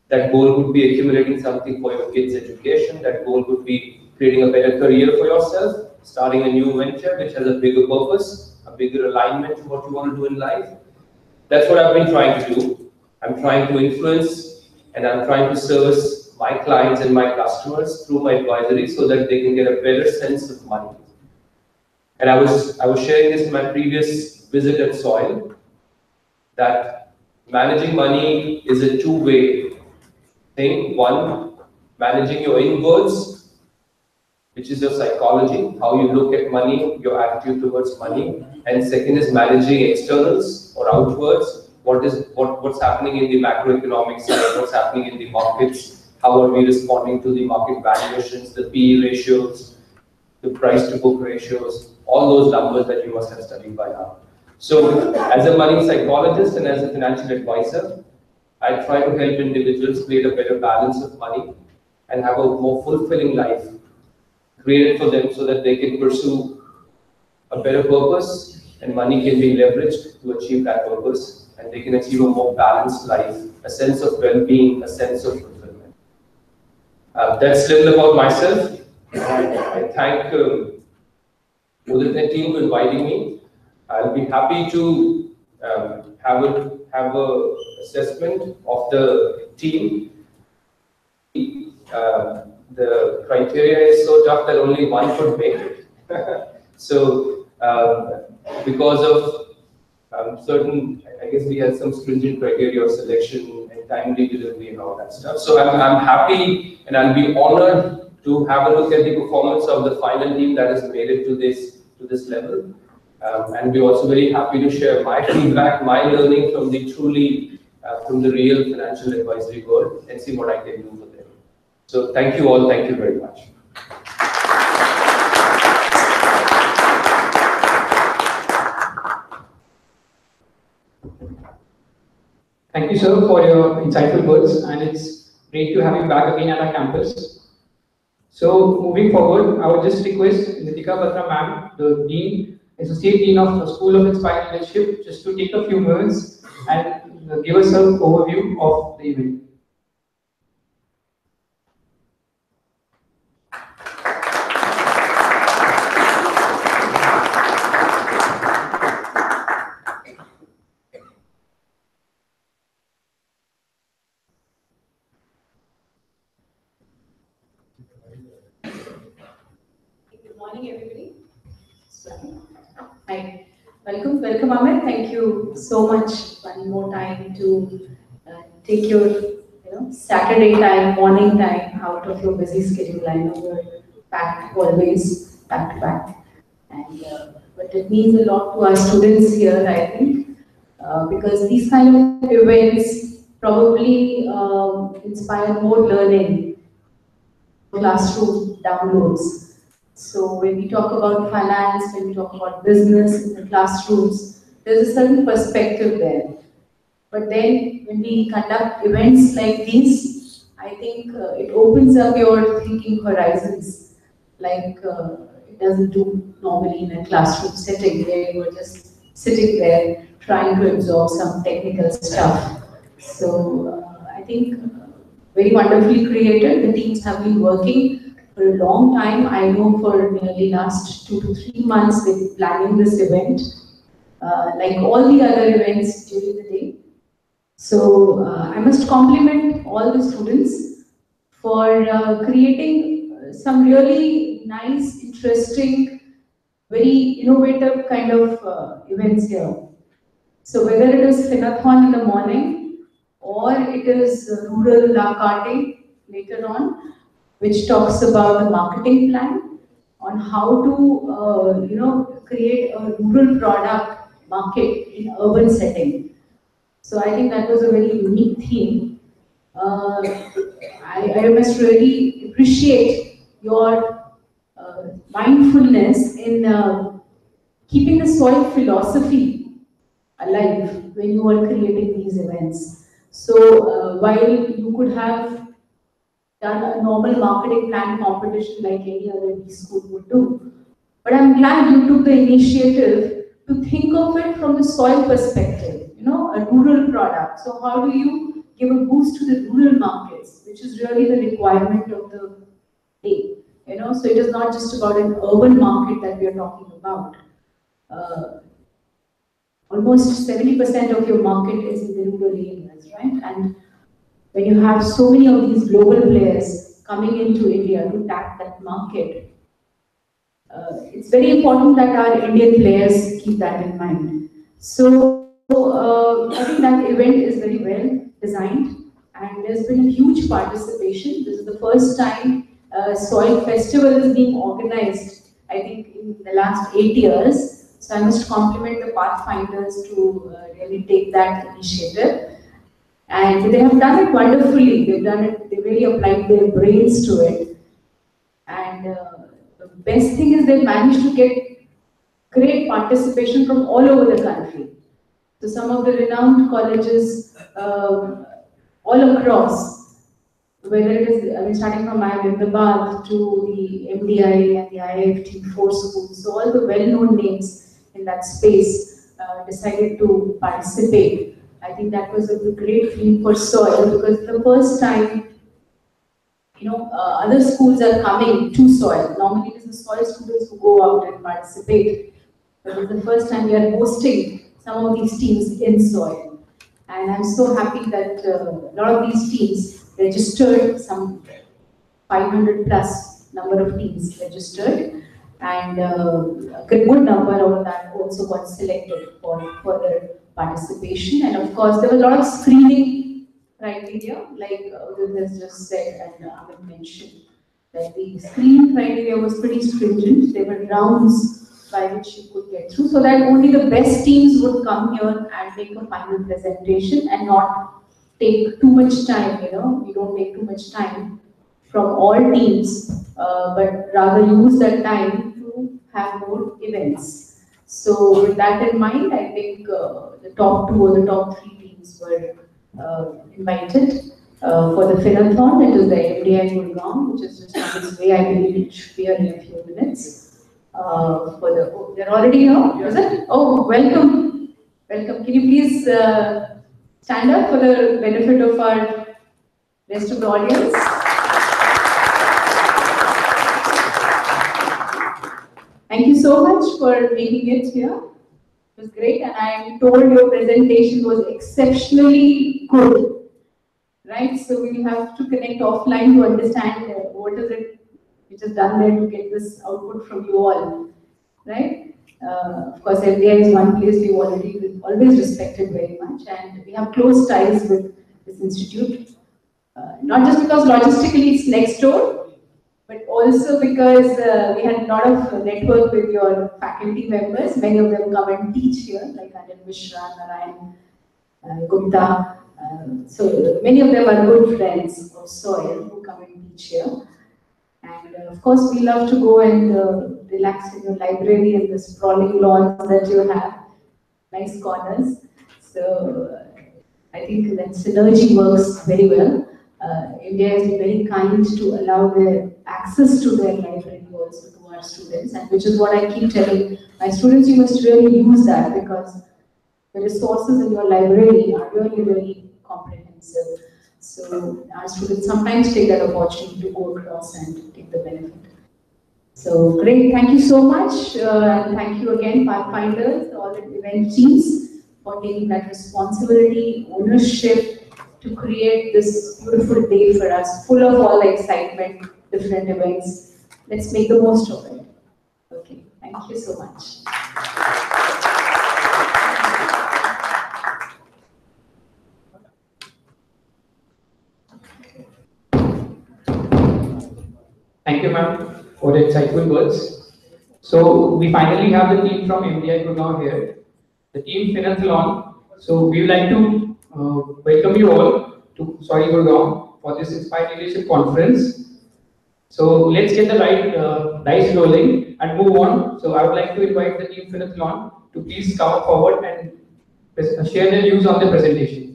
That goal could be accumulating something for your kids' education. That goal could be creating a better career for yourself, starting a new venture which has a bigger purpose, a bigger alignment to what you want to do in life. That's what I've been trying to do. I'm trying to influence and I'm trying to service my clients and my customers through my advisory so that they can get a better sense of money. And I was sharing this in my previous visit at Soil, that managing money is a two-way thing. One, managing your inwards, which is your psychology, how you look at money, your attitude towards money. And second is managing externals or outwards, what's happening in the macroeconomic side, what's happening in the markets, how are we responding to the market valuations, the PE ratios, the price to book ratios, all those numbers that you must have studied by now. So as a money psychologist and as a financial advisor, I try to help individuals create a better balance of money and have a more fulfilling life created for them so that they can pursue a better purpose, and money can be leveraged to achieve that purpose, and they can achieve a more balanced life, a sense of well-being, a sense of fulfillment. That's little about myself. I thank the team for inviting me. I'll be happy to have a assessment of the team. The criteria is so tough that only one could make it. So because of certain, I guess we had some stringent criteria of selection and timely delivery and all that stuff. So I'm happy and I'll be honored to have a look at the performance of the final team that has made it to this level. And we're also very happy to share my feedback, my learning from the real financial advisory world and see what I can do for them. So thank you all, thank you very much. Thank you, sir, for your insightful words, and it's great to have you back again at our campus. So, moving forward, I would just request Nitika Batra ma'am, the Dean, Associate Dean of the School of Inspired Leadership, just to take a few minutes and give us an overview of the event. Good morning, everybody. Hi. Welcome, Amit. Thank you so much one more time to take your Saturday time, morning time out of your busy schedule. I know you're packed always, back to back. And but it means a lot to our students here, I think, because these kind of events probably inspire more learning, classroom downloads. So when we talk about finance, when we talk about business in the classrooms, there's a certain perspective there. But then when we conduct events like these, I think it opens up your thinking horizons, like it doesn't do normally in a classroom setting where you're just sitting there trying to absorb some technical stuff. So I think very wonderfully created. The teams have been working for a long time. I know for nearly last 2 to 3 months they've been planning this event, like all the other events during the day. So I must compliment all the students for creating some really nice, interesting, very innovative kind of events here. So whether it is Finathon in the morning or it is rural la carte later on, which talks about the marketing plan on how to create a rural product market in urban setting. So I think that was a very unique theme. I must really appreciate your mindfulness in keeping the soil philosophy alive when you are creating these events. So while you could have done a normal marketing plan competition like any other B school would do, but I'm glad you took the initiative to think of it from the soil perspective, a rural product. So how do you give a boost to the rural markets, which is really the requirement of the day, So it is not just about an urban market that we are talking about. Almost 70% of your market is in the rural areas, right? And when you have so many of these global players coming into India to tap that market, it's very important that our Indian players keep that in mind. So I think that event is very well designed and there's been a huge participation. This is the first time Soil Festival is being organized, I think, in the last 8 years. So I must compliment the Pathfinders to really take that initiative. And they have done it wonderfully. They've done it, they really applied their brains to it. And the best thing is they managed to get great participation from all over the country. So some of the renowned colleges all across, whether it is, I mean, starting from Ahmedabad to the MDI and the IIFT, 4 schools, so all the well-known names in that space decided to participate. I think that was a great feeling for soil, because the first time, other schools are coming to soil. Normally it is the soil students who go out and participate. But it's the first time we are hosting some of these teams in soil. And I'm so happy that a lot of these teams registered, some 500 plus number of teams registered, and a good number of that also got selected for further participation. And of course, there was a lot of screening criteria, like Udit has just said and Amit mentioned, that the screening criteria was pretty stringent. There were rounds by which you could get through, so that only the best teams would come here and make a final presentation and not take too much time, you don't take too much time from all teams, but rather use that time to have more events. So with that in mind, I think the top 2 or the top 3 teams were invited for the Finathon. It is the MDI Gurgaon, which is just on its way. I believe it should be here in a few minutes. They're already here, is it? Oh, welcome. Welcome. Can you please stand up for the benefit of our rest of the audience? Thank you so much for making it here. It was great, and I'm told your presentation was exceptionally good. Right? So we'll have to connect offline to understand what is it which is done there to get this output from you all. Right? Of course, MDI is one place we've always respected very much, and we have close ties with this institute. Not just because logistically it's next door, but also because we had a lot of network with your faculty members. Many of them come and teach here, like Anil Mishra, Narayan Gupta. So many of them are good friends of soil who come and teach here. And of course, we love to go and relax in your library and the sprawling lawns that you have, nice corners. So I think that synergy works very well. India has been very kind to allow their access to their library also to our students, and which is what I keep telling my students, you must really use that, because the resources in your library are really, really comprehensive. So our students sometimes take that opportunity to go across and take the benefit. So great, thank you so much, and thank you again, Pathfinders, all the event teams, for taking that responsibility, ownership, to create this beautiful day for us, full of all the excitement, different events. Let's make the most of it. Okay, thank you so much. Thank you, ma'am, for the insightful words. So we finally have the team from MDI Gurgaon here, the team Finathlon. So we would like to welcome you all to Soil Gurgaon for this Inspired Leadership Conference. So let's get the dice rolling and move on. So I would like to invite the team Finathlon to please come forward and share their views on the presentation.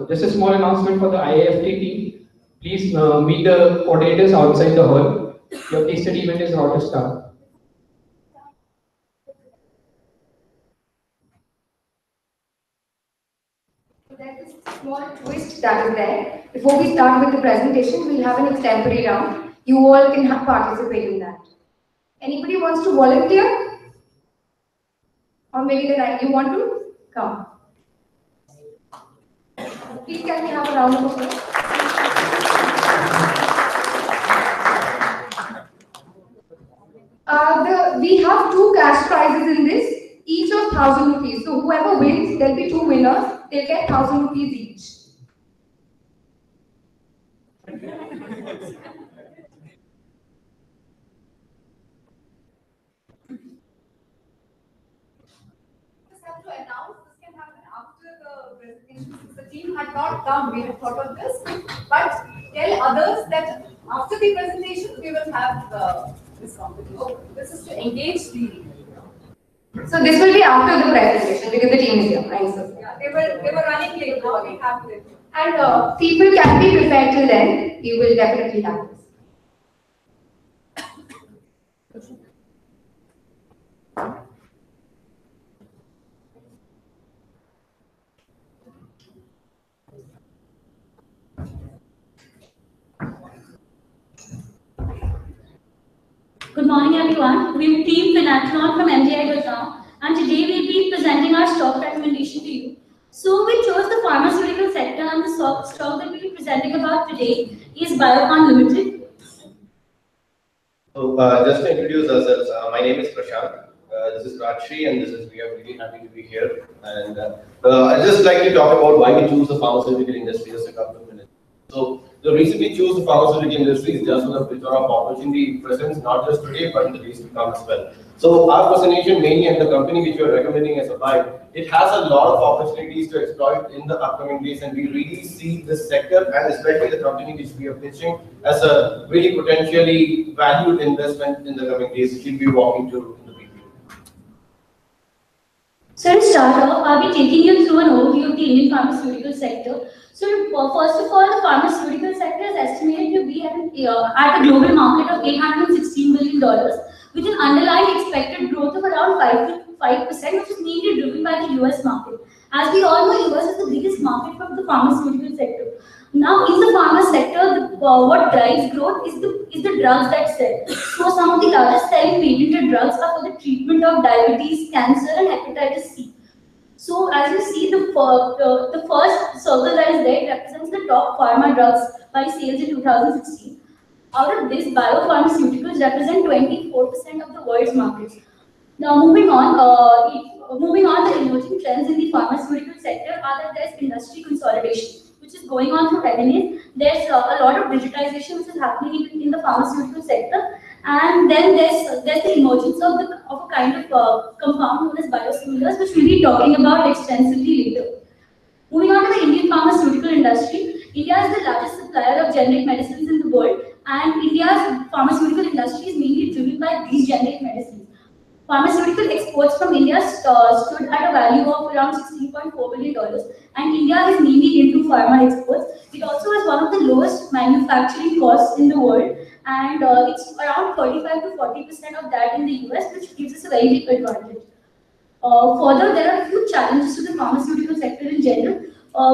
Just a small announcement for the IIFT team. Please meet the coordinators outside the hall. Your case study event is about to start. There's a small twist that is there. Before we start with the presentation, we'll have an extempore round. You all can participate in that. Anybody wants to volunteer? Or maybe you want to? Come. Please can we have a round of applause? We have 2 cash prizes in this, each of 1,000 rupees. So whoever wins, there'll be 2 winners. They'll get 1,000 rupees each. To announce this can happen after the presentation. Since the team had not come, we had thought of this. But tell others that after the presentation, we will have this competition? Oh, this is to engage the. So this will be after the presentation because the team is here. Thanks, sir. Yeah, they were running late. Now we have it. And people can be prepared till then. You will definitely have this. Good morning, everyone. We're Team Finathlon from MGI Gurgaon, and today we'll be presenting our stock recommendation to you. So we chose the pharmaceutical sector, and the stock that we'll be presenting about today is Biocon Limited. So just to introduce ourselves, my name is Prashant. This is Rajshri, and we are really happy to be here. And I'd just like to talk about why we choose the pharmaceutical industry just a couple of minutes. So the reason we choose the pharmaceutical industry is just for the picture of opportunity presence, not just today, but in the days to come as well. So our presentation mainly and the company which we are recommending as a buy, it has a lot of opportunities to exploit in the upcoming days, and we really see this sector and especially the company which we are pitching as a really potentially valued investment in the coming days, which we'll be walking through in the video. So to start off, I'll be taking you through an overview of the Indian pharmaceutical sector. So first of all, the pharmaceutical sector is estimated to be at a global market of $816 billion, with an underlying expected growth of around 5%, which is mainly driven by the US market. As we all know, US is the biggest market for the pharmaceutical sector. Now, in the pharma sector, what drives growth is the drugs that sell. So some of the largest selling patented drugs are for the treatment of diabetes, cancer, and hepatitis C. So as you see, the first circle that is there represents the top pharma drugs by sales in 2016. Out of this, biopharmaceuticals represent 24% of the world's market. Now moving on, the emerging trends in the pharmaceutical sector are that there's industry consolidation, which is going on through revenues. There's a lot of digitization which is happening in the pharmaceutical sector, and then there's the emergence of a kind of compound known as biosimilars, which we'll be talking about extensively later. Moving on to the Indian pharmaceutical industry, India is the largest supplier of generic medicines in the world, and India's pharmaceutical industry is mainly driven by these generic medicines. Pharmaceutical exports from India stood at a value of around $16.4 billion, and India is mainly into pharma exports. It also has one of the lowest manufacturing costs in the world, and it's around 35 to 40% of that in the US, which gives us a very big advantage. Further, there are a few challenges to the pharmaceutical sector in general,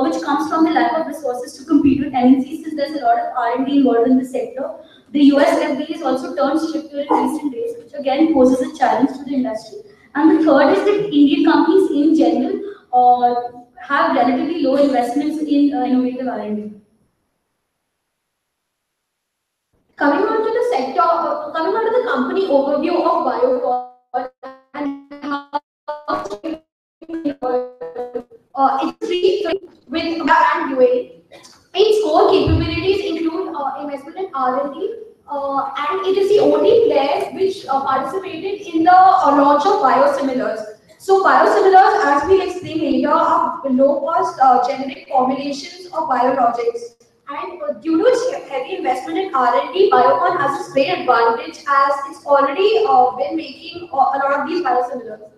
which comes from the lack of resources to compete with MNCs, since there's a lot of R&D involved in the sector. The US FDA has also turned stricter in recent days, which again poses a challenge to the industry. And the third is that Indian companies in general have relatively low investments in innovative R&D. Coming on to the sector, coming on to the company overview of Biocon and how it's three with and UAE. Its core capabilities include investment in R&D, and it is the only player which participated in the launch of biosimilars. So biosimilars, as we'll explain later, are low-cost generic formulations of biologics. And due to its heavy investment in R&D, Biocon has this great advantage as it's already been making a lot of these biosimilars.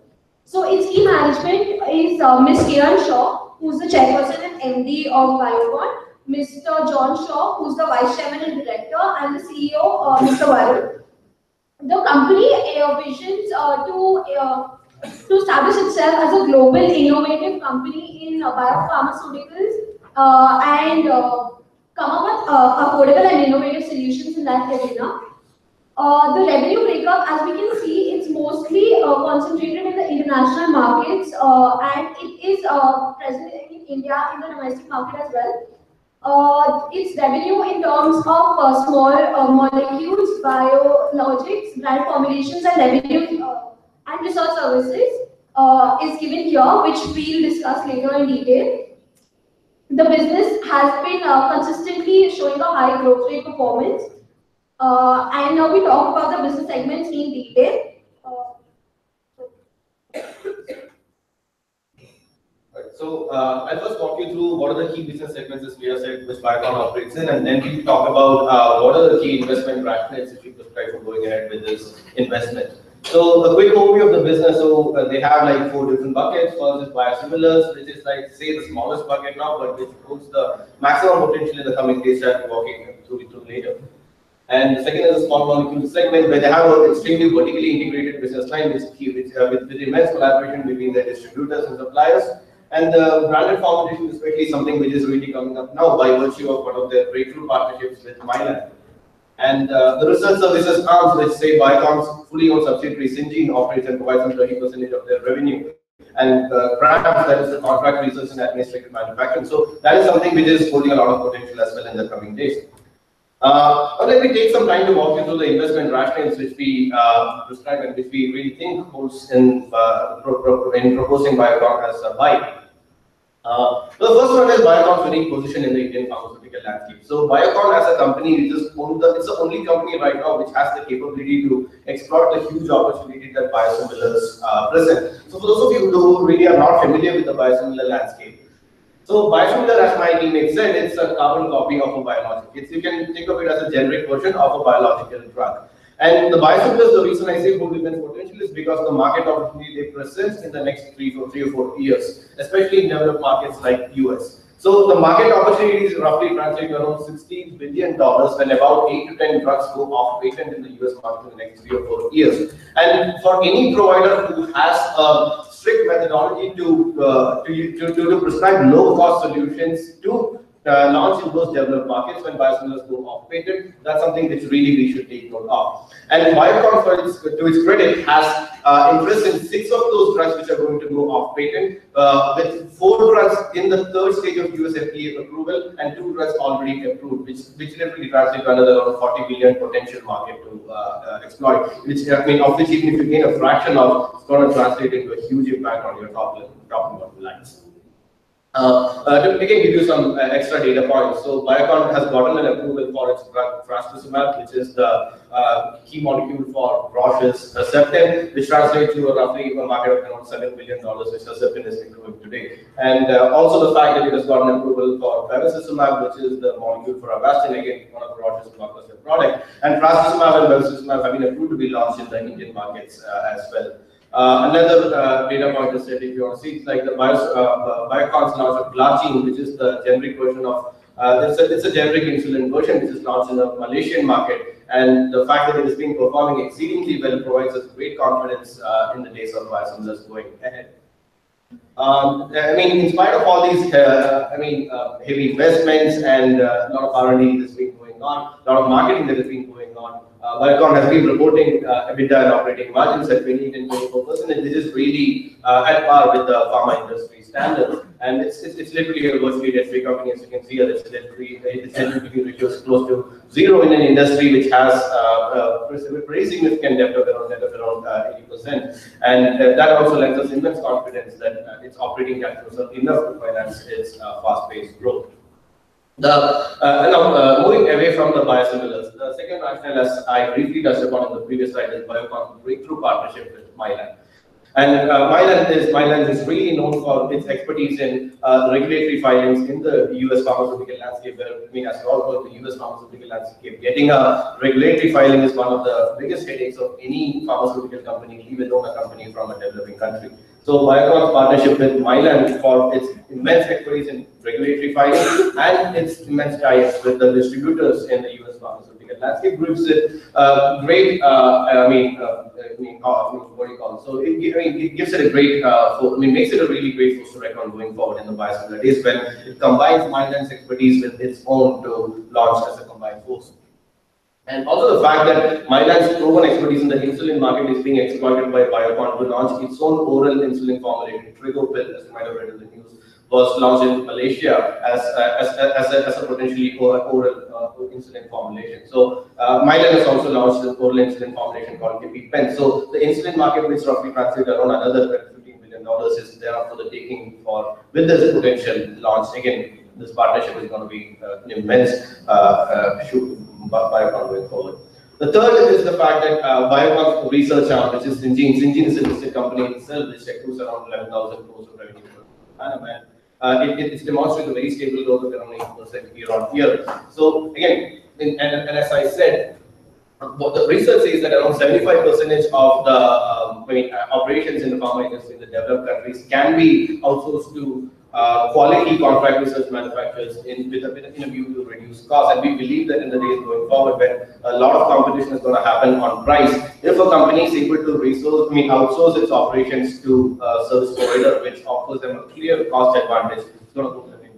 So its key management is Ms. Kiran Shaw, who's the chairperson and MD of Biocon, Mr. John Shaw, who's the vice chairman and director, and the CEO, Mr. Varun. The company visions to establish itself as a global innovative company in biopharmaceuticals and come up with affordable and innovative solutions in that arena. The revenue breakup, as we can see, it's mostly concentrated in the international markets, and it is present in India in the domestic market as well. Its revenue in terms of small molecules, biologics, brand formulations, and revenue and research services is given here, which we'll discuss later in detail. The business has been consistently showing a high growth rate performance. And now we talk about the business segments in detail. So I'll first walk you through what are the key business segments as we have said which Biocon operates in, and then we'll talk about what are the key investment rationales which we prescribe before going ahead with this investment. So a quick overview of the business. So they have like 4 different buckets. First is biosimilars, which is like say the smallest bucket now, but which holds the maximum potential in the coming days that we're walking through later. And the second is the small molecule segment, where they have an extremely vertically integrated business line with immense collaboration between their distributors and suppliers. And the branded formulation is especially something which is really coming up now by virtue of one of their breakthrough partnerships with Mylan. And the research services arms, which say Biocon's fully owned subsidiary Syngene operates and provides them 30% of their revenue. And CRAMS, that is the contract research and administrative manufacturing. So that is something which is holding a lot of potential as well in the coming days. But let me take some time to walk you through the investment rationales which we prescribe and which we really think holds in proposing Biocon as a buy. The first one is Biocon's unique position in the Indian pharmaceutical landscape. So Biocon as a company is it's the only company right now which has the capability to exploit the huge opportunity that biosimilars present. So for those of you who really are not familiar with the biosimilar landscape, so biosimilar, as my teammate said, it's a carbon copy of a biologic. You can think of it as a generic version of a biological drug. And the biosimilars, the reason I say hold immense potential is because the market opportunity they present in the next 3 or 4 years, especially in developed markets like US. So the market opportunity is roughly translating around $16 billion when about 8 to 10 drugs go off patent in the US market in the next 3 or 4 years. And for any provider who has a strict methodology to prescribe low-cost solutions to launch in those developed markets when biosimilars go off patent, that's something which really we should take note of. And Biocon, to its credit, has interest in 6 of those drugs which are going to go off patent, with 4 drugs in the 3rd stage of US FDA approval and 2 drugs already approved, which literally translates to another around 40 billion potential market to exploit. Which I mean, of which even if you gain a fraction of, it's going to translate into a huge impact on your top and bottom lines. To again give you some extra data points, so Biocon has gotten an approval for its drug trastuzumab, which is the key molecule for Roche's Herceptin, which translates to a roughly a market of around $7 billion, which Herceptin is improving today. And also the fact that it has gotten approval for bevacizumab, which is the molecule for Avastin, again one of Roche's blockbuster product. And trastuzumab and bevacizumab have been approved to be launched in the Indian markets as well. Another data point is that if you want to see, it's like the Biocon's launch of Glargine, which is the generic version of, it's a generic insulin version which is launched in the Malaysian market. And the fact that it is being performing exceedingly well provides us great confidence in the days of biosimilars going ahead. I mean, in spite of all these, heavy investments and a lot of R&D that's been going on, a lot of marketing that has been going on, Biocon has been reporting EBITDA and operating margins at 28 and 24%, and this is really at par with the pharma industry standards. And it's literally a virtually debt-free company, as you can see. Its debt-free ratio is close to 0 in an industry which has very significant debt of around 80%. And that also lends us immense confidence that its operating cash flows are enough to finance its fast-paced growth. Now, moving away from the biosimilars, the second rationale, as I briefly touched upon in the previous slide, is Biocon's breakthrough partnership with Mylan. And Mylan is really known for its expertise in regulatory filings in the US pharmaceutical landscape. Where, I mean, as we all know, the US pharmaceutical landscape, getting a regulatory filing is one of the biggest headaches of any pharmaceutical company, even though a company from a developing country. So Biocon's partnership with Mylan for its immense expertise in regulatory filing and its immense ties with the distributors in the US pharmaceutical landscape gives it great, what do you call it? So it gives it a great, makes it a really great force to reckon going forward in the biosimilar days when it combines Mylan's expertise with its own to launch as a combined force. And also the fact that Mylan's proven expertise in the insulin market is being exploited by Biocon to launch its own oral insulin formulated Trigopil, as you might have read in the news, was launched in Malaysia as a potentially oral insulin formulation. So Mylan has also launched an oral insulin formulation called EpiPen. So the insulin market, which roughly translates around another $15 billion, is there for the taking for with this potential launch. Again, this partnership is going to be an immense Biocon going forward. The third is the fact that Biocon's research arm, which is Syngene. Syngene is a listed company itself, which accrues around 11,000 crores of revenue per annum. It's demonstrated a very stable growth of around 8% year on year. So again, and as I said, what the research says that around 75% of the operations in the pharma industry in the developed countries can be outsourced to quality contract research manufacturers in a view to reduce costs. And we believe that in the days going forward, when a lot of competition is going to happen on price, if a company is able to outsource its operations to a service provider, which offers them a clear cost advantage, it's going to put them in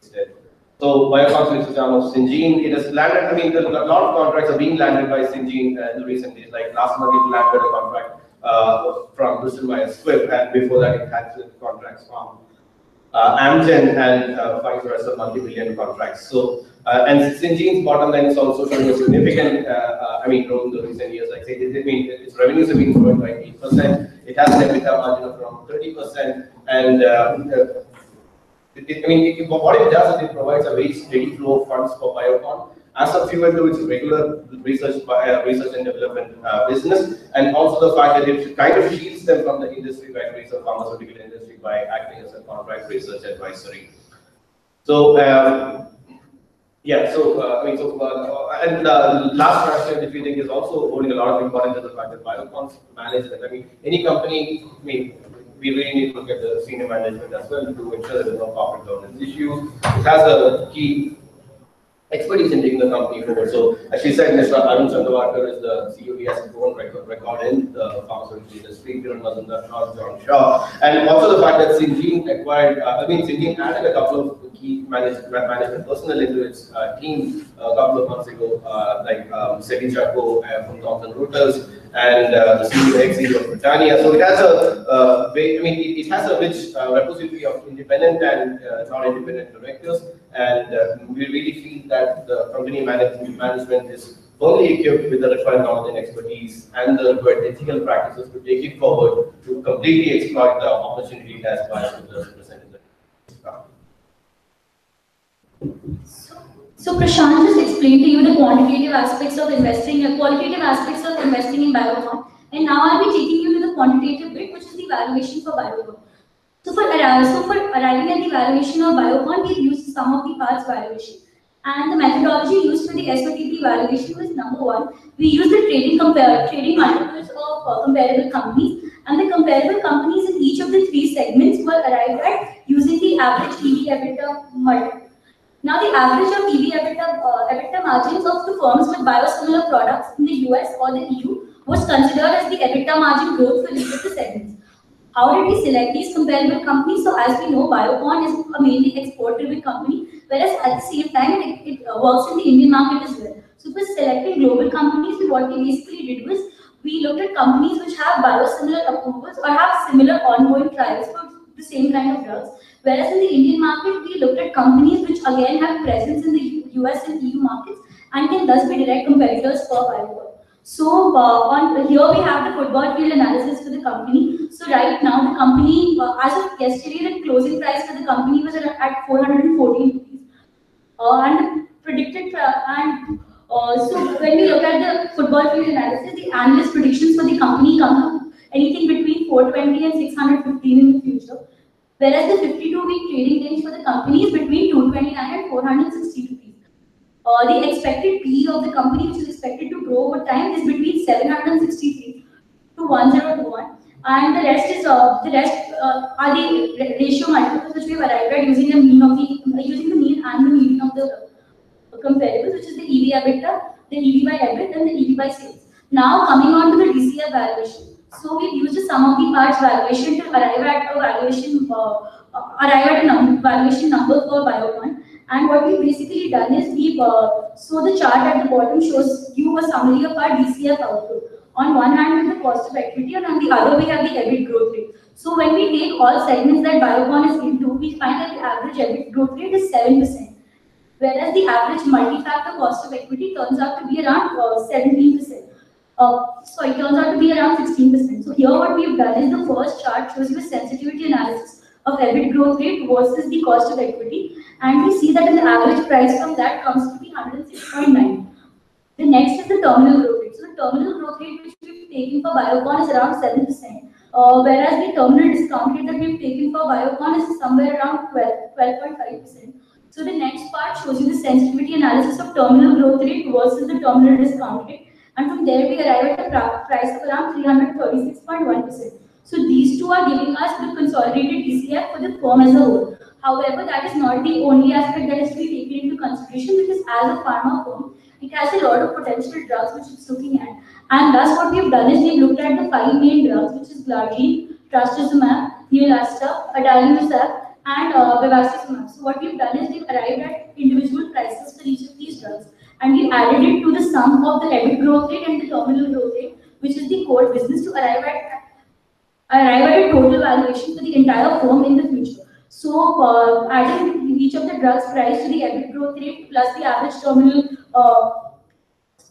instead. So Biocon's research arm of Syngene, it has landed, a lot of contracts are being landed by Syngene in the recent days. Like last month it landed a contract from Bristol Myers Squibb, and before that it had contracts from Amgen and Pfizer as a multi-billion contracts. So, and Syngene's bottom line is also showing a significant, growth in the recent years. Like I said, its revenues have been growing by 8%. It has an EBITDA margin of around 30%, and what it does is it provides a very steady flow of funds for Biocon as a fuel to its regular research and development business, and also the fact that it kind of shields them from the industry vagaries of pharmaceutical industry by acting as a contract research advisory. So and last question, which we think is also holding a lot of importance, is the fact that Biocon's management. Any company, we really need to look at the senior management as well to ensure that there are no corporate governance issues. It has a key expertise in taking the company forward. So, as she said, Mr. Arun Chandravarkar is the CEO. He has his own record in the pharmaceutical industry. Kiran Mazumdar, John Shaw, and also the fact that Syngene acquired. Syngene added a couple of key management personnel into its team a couple of months ago, like Seti Chacko from Thomson Reuters and the CEO of Britannia. So it has it has a rich repository of independent and non-independent directors, and we really feel that the company management is only equipped with the required knowledge and expertise and the required ethical practices to take it forward to completely exploit the opportunity it has biosimilars presented. So Prashant just explained to you the quantitative aspects of investing, qualitative aspects of investing in Biocon, and now I'll be taking you to the quantitative bit, which is the valuation for Biocon. So for arriving at the valuation of Biocon, we've used sum of the parts valuation, and the methodology used for the SOTP valuation was number one. We used the trading multiples of comparable companies, and the comparable companies in each of the three segments were arrived at using the average EV/EBITDA multiple. Now, the average of EBITDA margins of the firms with biosimilar products in the US or the EU was considered as the EBITDA margin growth for each of the segments. How did we select these comparable companies? So, as we know, Biocon is a mainly export-driven company, whereas at the same time, it works in the Indian market as well. So, for selecting global companies, what we basically did was we looked at companies which have biosimilar approvals or have similar ongoing trials for the same kind of drugs. Whereas in the Indian market, we looked at companies which again have presence in the US and EU markets and can thus be direct competitors for Biocon. So here we have the football field analysis for the company. So right now the company, as of yesterday, the closing price for the company was at 414 rupees. And predicted, so when we look at the football field analysis, the analyst predictions for the company come to anything between 420 and 615 in the future. Whereas the 52-week trading range for the company is between 229 and 460 rupees. The expected PE of the company, which is expected to grow over time, is between 763 to 1021, and the rest are the ratio multiples which we have arrived at using the mean and the median of the comparables, which is the EV/EBITDA, the EV/EBIT, and the EV by sales. Now coming on to the DCF valuation. So we've used the sum of the parts valuation to arrive at a valuation number for Biocon. And what we've basically done is so the chart at the bottom shows you a summary of our DCF output. On one hand, with the cost of equity, and on the other, we have the EBIT growth rate. So when we take all segments that Biocon is into, we find that the average EBIT growth rate is 7%. Whereas the average multi-factor cost of equity turns out to be around 17%. It turns out to be around 16%. So here what we've done is the first chart shows you a sensitivity analysis of EBIT growth rate versus the cost of equity, and we see that the average price from that comes to be 106.9. The next is the terminal growth rate. So the terminal growth rate which we've taken for Biocon is around 7%, whereas the terminal discount rate that we've taken for Biocon is somewhere around 12.5%. So the next part shows you the sensitivity analysis of terminal growth rate versus the terminal discount rate. And from there, we arrive at a price of around 336.1%. So these two are giving us the consolidated DCF for the firm as a whole. However, that is not the only aspect that is to be taken into consideration, because as a pharma firm, it has a lot of potential drugs which it's looking at. And thus what we've done is we've looked at the 5 main drugs, which is glargine, trastuzumab, neulasta, adalimumab, and bevacizumab. So what we've done is we've arrived at individual prices for each of these drugs, and we added it to the sum of the EBIT growth rate and the terminal growth rate, which is the core business, to arrive at a total valuation for the entire firm in the future. So adding each of the drugs price to the EBIT growth rate plus the average terminal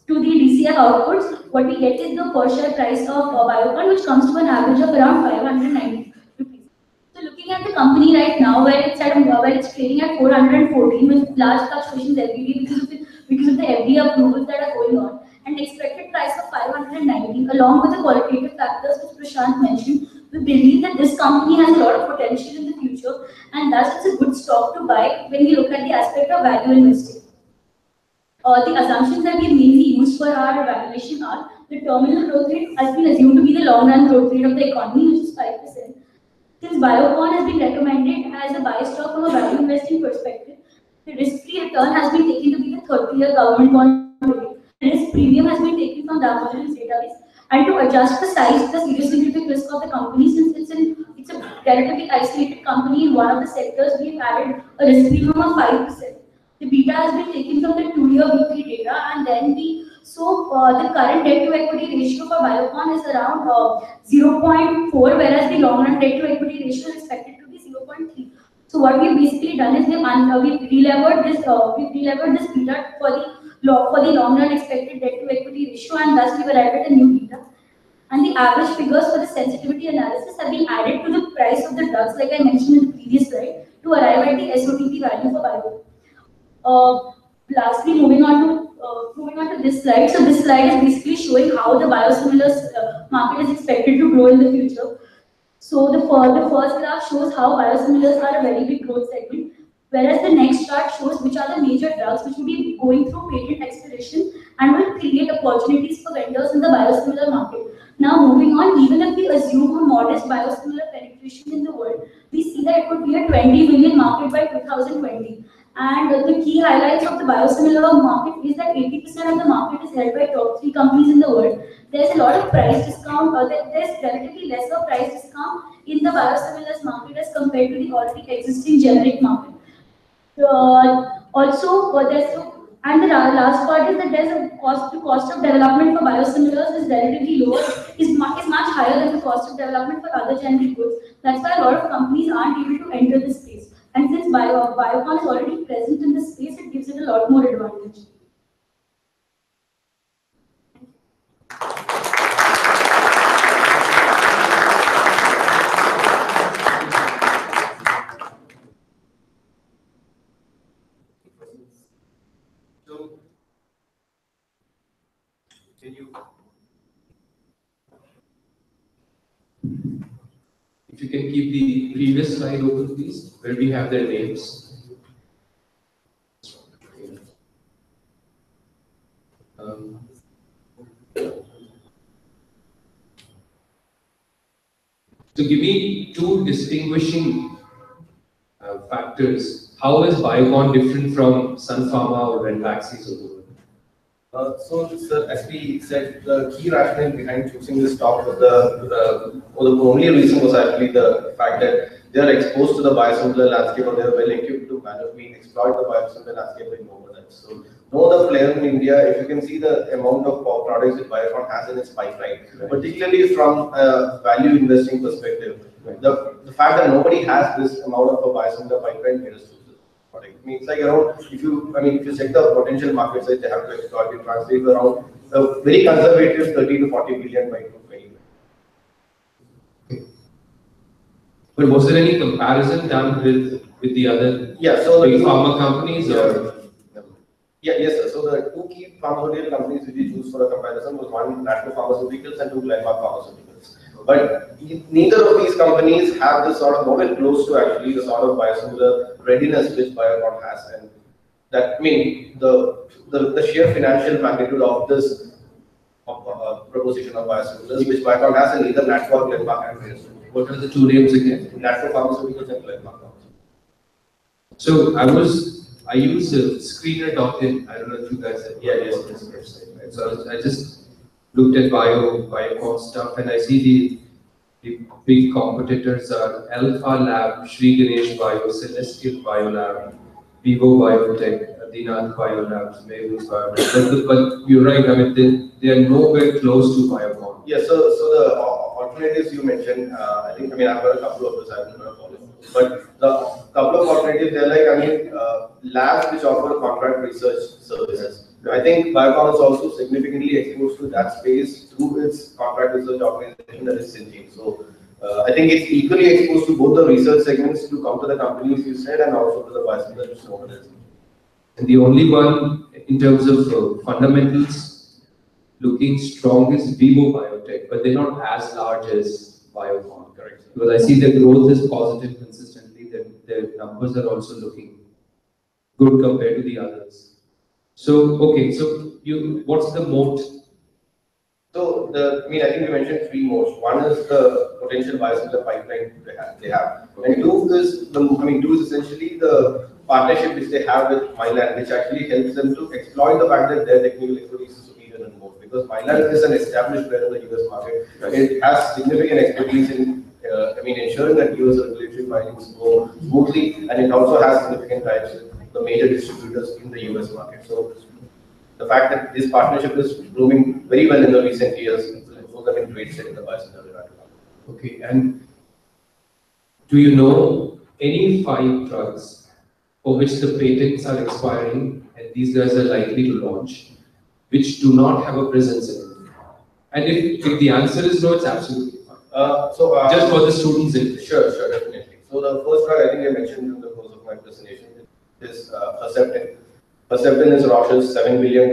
to the DCF outputs, what we get is the per share price of Biocon, which comes to an average of around 590 rupees. So looking at the company right now, where it's trading at 414 with large fluctuations every day because of the FDA approvals that are going on, and expected price of 590, along with the qualitative factors which Prashant mentioned, we believe that this company has a lot of potential in the future, and thus it's a good stock to buy when we look at the aspect of value investing. The assumptions that we mainly use for our evaluation are the terminal growth rate has been assumed to be the long-run growth rate of the economy, which is 5%. Since Biocon has been recommended as a buy stock from a value investing perspective, the risk-free return has been taken to be the 30-year government bond rate. The risk premium has been taken from the Damodaran's database, and to adjust the size, the idiosyncratic risk of the company, since it's a relatively isolated company in one of the sectors, we've added a risk premium of 5%. The beta has been taken from the 2-year weekly data, and then the current debt to equity ratio for Biocon is around 0.4, whereas the long run debt to equity ratio is expected to be 0.3. So what we've basically done is we've delevered this beta for the long run expected debt to equity ratio, and thus we've arrived at a new beta. And the average figures for the sensitivity analysis have been added to the price of the drugs, like I mentioned in the previous slide, to arrive at the SOTP value for Biocon. Lastly, moving on to this slide. So this slide is basically showing how the biosimilars market is expected to grow in the future. So the first graph shows how biosimilars are a very big growth segment, whereas the next chart shows which are the major drugs which will be going through patent expiration and will create opportunities for vendors in the biosimilar market. Now moving on, even if we assume a modest biosimilar penetration in the world, we see that it could be a 20 billion market by 2020. And the key highlights of the biosimilar market is that 80% of the market is held by top 3 companies in the world. There's a lot of price discount, there's relatively lesser price discount in the biosimilars market as compared to the already existing generic market. And the last part is that the cost of development for biosimilars is relatively lower, is much higher than the cost of development for other generic goods. That's why a lot of companies aren't able to enter this space. And since Biocon is already present in this space, it gives it a lot more advantage. So, if you can keep the previous slide open, please, where we have their names. So give me 2 distinguishing factors. How is Biocon different from Sun Pharma or Ranbaxy's of the world? So, sir, as we said, the key rationale behind choosing this stock was the only reason was actually the fact that they are exposed to the biosimilar landscape, or they are well equipped to exploit the biosimilar landscape in over that. So, no other player in India, if you can see the amount of products that Biocon has in its pipeline, particularly from a value investing perspective, the fact that nobody has this amount of a biosimilar pipeline made us choose this product. I mean, it's like around, if you check the potential market size they have to exploit, it translates around a very conservative 30 to 40 billion by 2020. But was there any comparison done with the other big pharma companies? Yes, sir. So the 2 key pharmaceutical companies which we choose for a comparison was one Natco Pharmaceuticals and 2 Glenmark Pharmaceuticals. But neither of these companies have this sort of nowhere close to actually the sort of biosimilar readiness which Biocon has, and that the sheer financial magnitude of this proposition of biosimilars, which Biocon has in either Natco or Glenmark and Pfizer. What are the two names again? Natco Pharmaceuticals and Glenmark. So I use screener.in. I don't know if you guys have heard of this website, right? So I just looked at Biocon stuff, and I see the big competitors are Alpha Lab, Sri Ganesh Bio, Celestial Biolab, Vivo Biotech, Adinath Biolabs, Mavis Biolabs. But you're right, I mean, they are nowhere close to Biocon. Yeah, so the alternatives you mentioned, I've heard a couple of those, I haven't heard of all of them. But the couple of alternatives, they're like, labs which offer contract research services. I think Biocon is also significantly exposed to that space through its contract research organization that is Syngene. So I think it's equally exposed to both the research segments to come to the companies you said and also to the biosimilars. And the only one in terms of fundamentals looking strong is Vivo Biotech, but they're not as large as Biocon. Correct. Because I see the growth is positive consistently, their numbers are also looking good compared to the others. So, okay, so what's the moat? So, I think you mentioned three moats. One is the potential biosimilar pipeline they have. And two is essentially the partnership which they have with Mylan, which actually helps them to exploit the fact that their technical expertise is superior and more. Because Mylan is an established player in the US market. It has significant expertise in ensuring that US regulatory filings go smoothly, and it also has significant ties with the major distributors in the US market. So the fact that this partnership is blooming very well in the recent years puts them in great state in the biosimilar. Okay, and do you know any 5 drugs for which the patents are expiring and these guys are likely to launch, which do not have a presence in India? And if the answer is no, it's absolutely fine. Just for the students. Sure, definitely. So the first drug I think I mentioned in the course of my presentation is Herceptin. Herceptin is Roche's $7 billion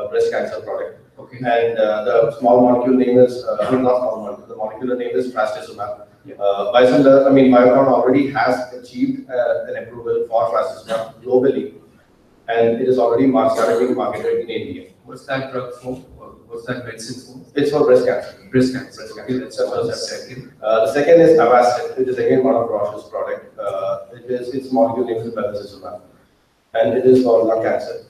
breast cancer product. Okay. And the small molecule name is, not small molecule, the molecular name is trastuzumab. Yeah. Biocon already has achieved an approval for trastuzumab globally, and it is already started being marketed in India. What's that drug for? What's that medicine for? It's for breast cancer. Breast cancer. Okay, that's the second. The second is Avastin, which is again one of Roche's product. Its molecule name is bevacizumab, and it is for lung cancer.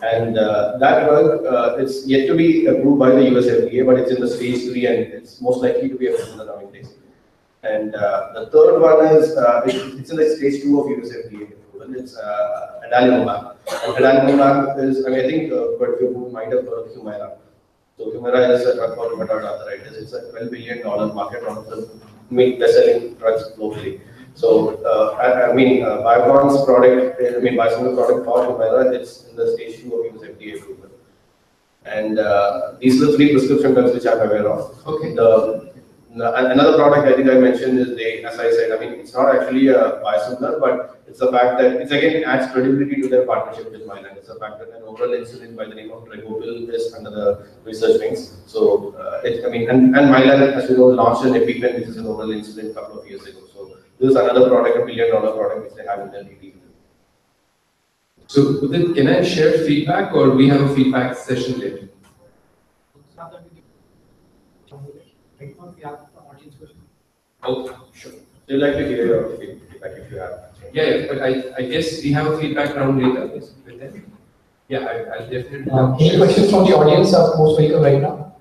And that drug, it's yet to be approved by the US FDA, but it's in the stage 3 and it's most likely to be approved in the coming days. And the third one is, it's in the stage 2 of US FDA approval. It's adalimumab. And adalimumab is, I think quite a few people might have heard of Humira. So Humira is a drug for rheumatoid arthritis. It's a $12 billion market, one of the best-selling drugs globally. So, Biocon's product, biosimilar product for Humira, it's in the stage 2 of US FDA approval. And these are the 3 prescription drugs which I'm aware of. Okay. Another product I think I mentioned is as I said, it's not actually a biosimilar, but it's the fact that it adds credibility to their partnership with Mylan. It's the fact that an oral insulin by the name of Tregopil is under the research wings. So, and Mylan, as you know, launched an EpiPen, which is an oral insulin a couple of years ago. So, this is another product, $1 billion product, which they have in their BD. So, then can I share feedback, or we have a feedback session later? Oh, sure. We'd like to hear your feedback if you have. Yeah, but I guess we have a feedback round later with them. Yeah, I'll definitely. Any questions from the audience are most welcome right now.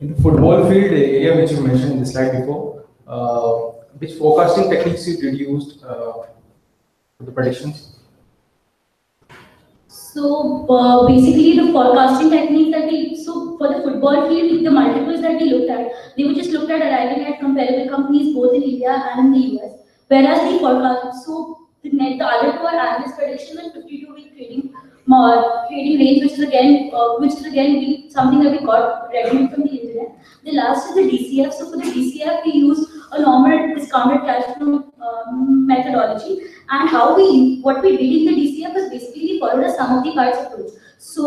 In the football field area which you mentioned in the slide before, which forecasting techniques you did use for the predictions? So basically the forecasting techniques that so for the football field, the multiples that we looked at, they were just looked at arriving at comparable companies both in India and in the US. Whereas the forecast, so the other 2 are analyst predictions and 52-week trading range, which is again something that we got revenue from the internet. The last is the DCF. So for the DCF, we use a normal discounted cash flow methodology, and what we did in the DCF was basically followed a sum of the parts approach. So,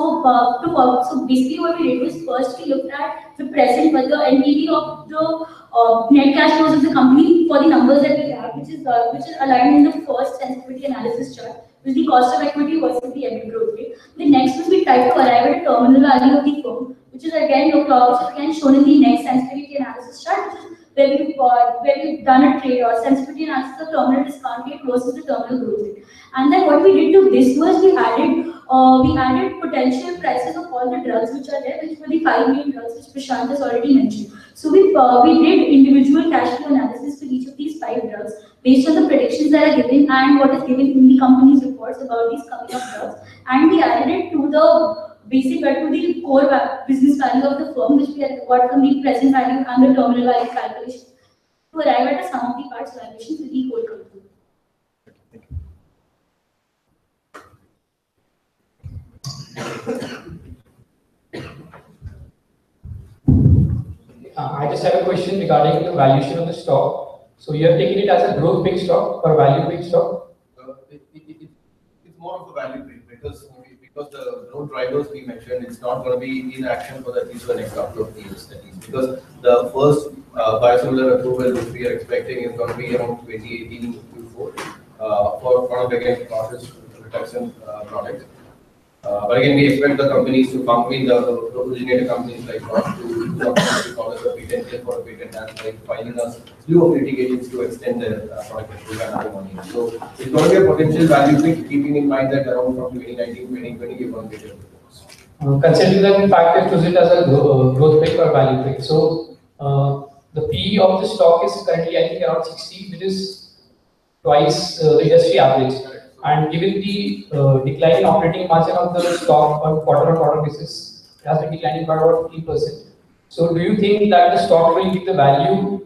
so basically what we did was first we looked at the present, but the NPV of the net cash flows of the company for the numbers that we have, which is aligned in the first sensitivity analysis chart, which is the cost of equity versus the EBIT growth rate. The next was we tried to arrive at a terminal value of the firm, which is again shown in the next sensitivity analysis chart, which is where we've done a trade or sensitivity analysis of terminal discount rate versus the terminal growth rate. And then what we did to this was we added potential prices of all the drugs which are there, which were the 5 main drugs which Prashant has already mentioned. So we did individual cash flow analysis for each of these 5 drugs based on the predictions that are given and what is given in the company's reports about these coming up drugs, and we added it to the to the core business value of the firm, which we had got from the present value and the terminal value calculation to arrive at a sum of the parts valuation for the whole company. I just have a question regarding the valuation of the stock. So you have taken it as a growth big stock or value big stock? It's more of a value play because the growth drivers we mentioned, it's not going to be in action for at least the next couple of years at least, because the first biosimilar approval which we are expecting is going to be around 2018 Q4 for one of the again process reduction products. But again, we expect the companies to come in, the originator companies like us to call us a patent for a patent and like filing us slew of litigations to extend their product approval and other money. So it's going to be a potential value pick, keeping in mind that around from 2019 2020 you're going to get it. Considering that in fact I chose it as a growth pick or value pick. So the PE of the stock is currently I think around 60, which is twice the industry average. And given the decline in operating margin of the stock on quarter-on-quarter basis, it has been declining by about 15%. So do you think that the stock will give the value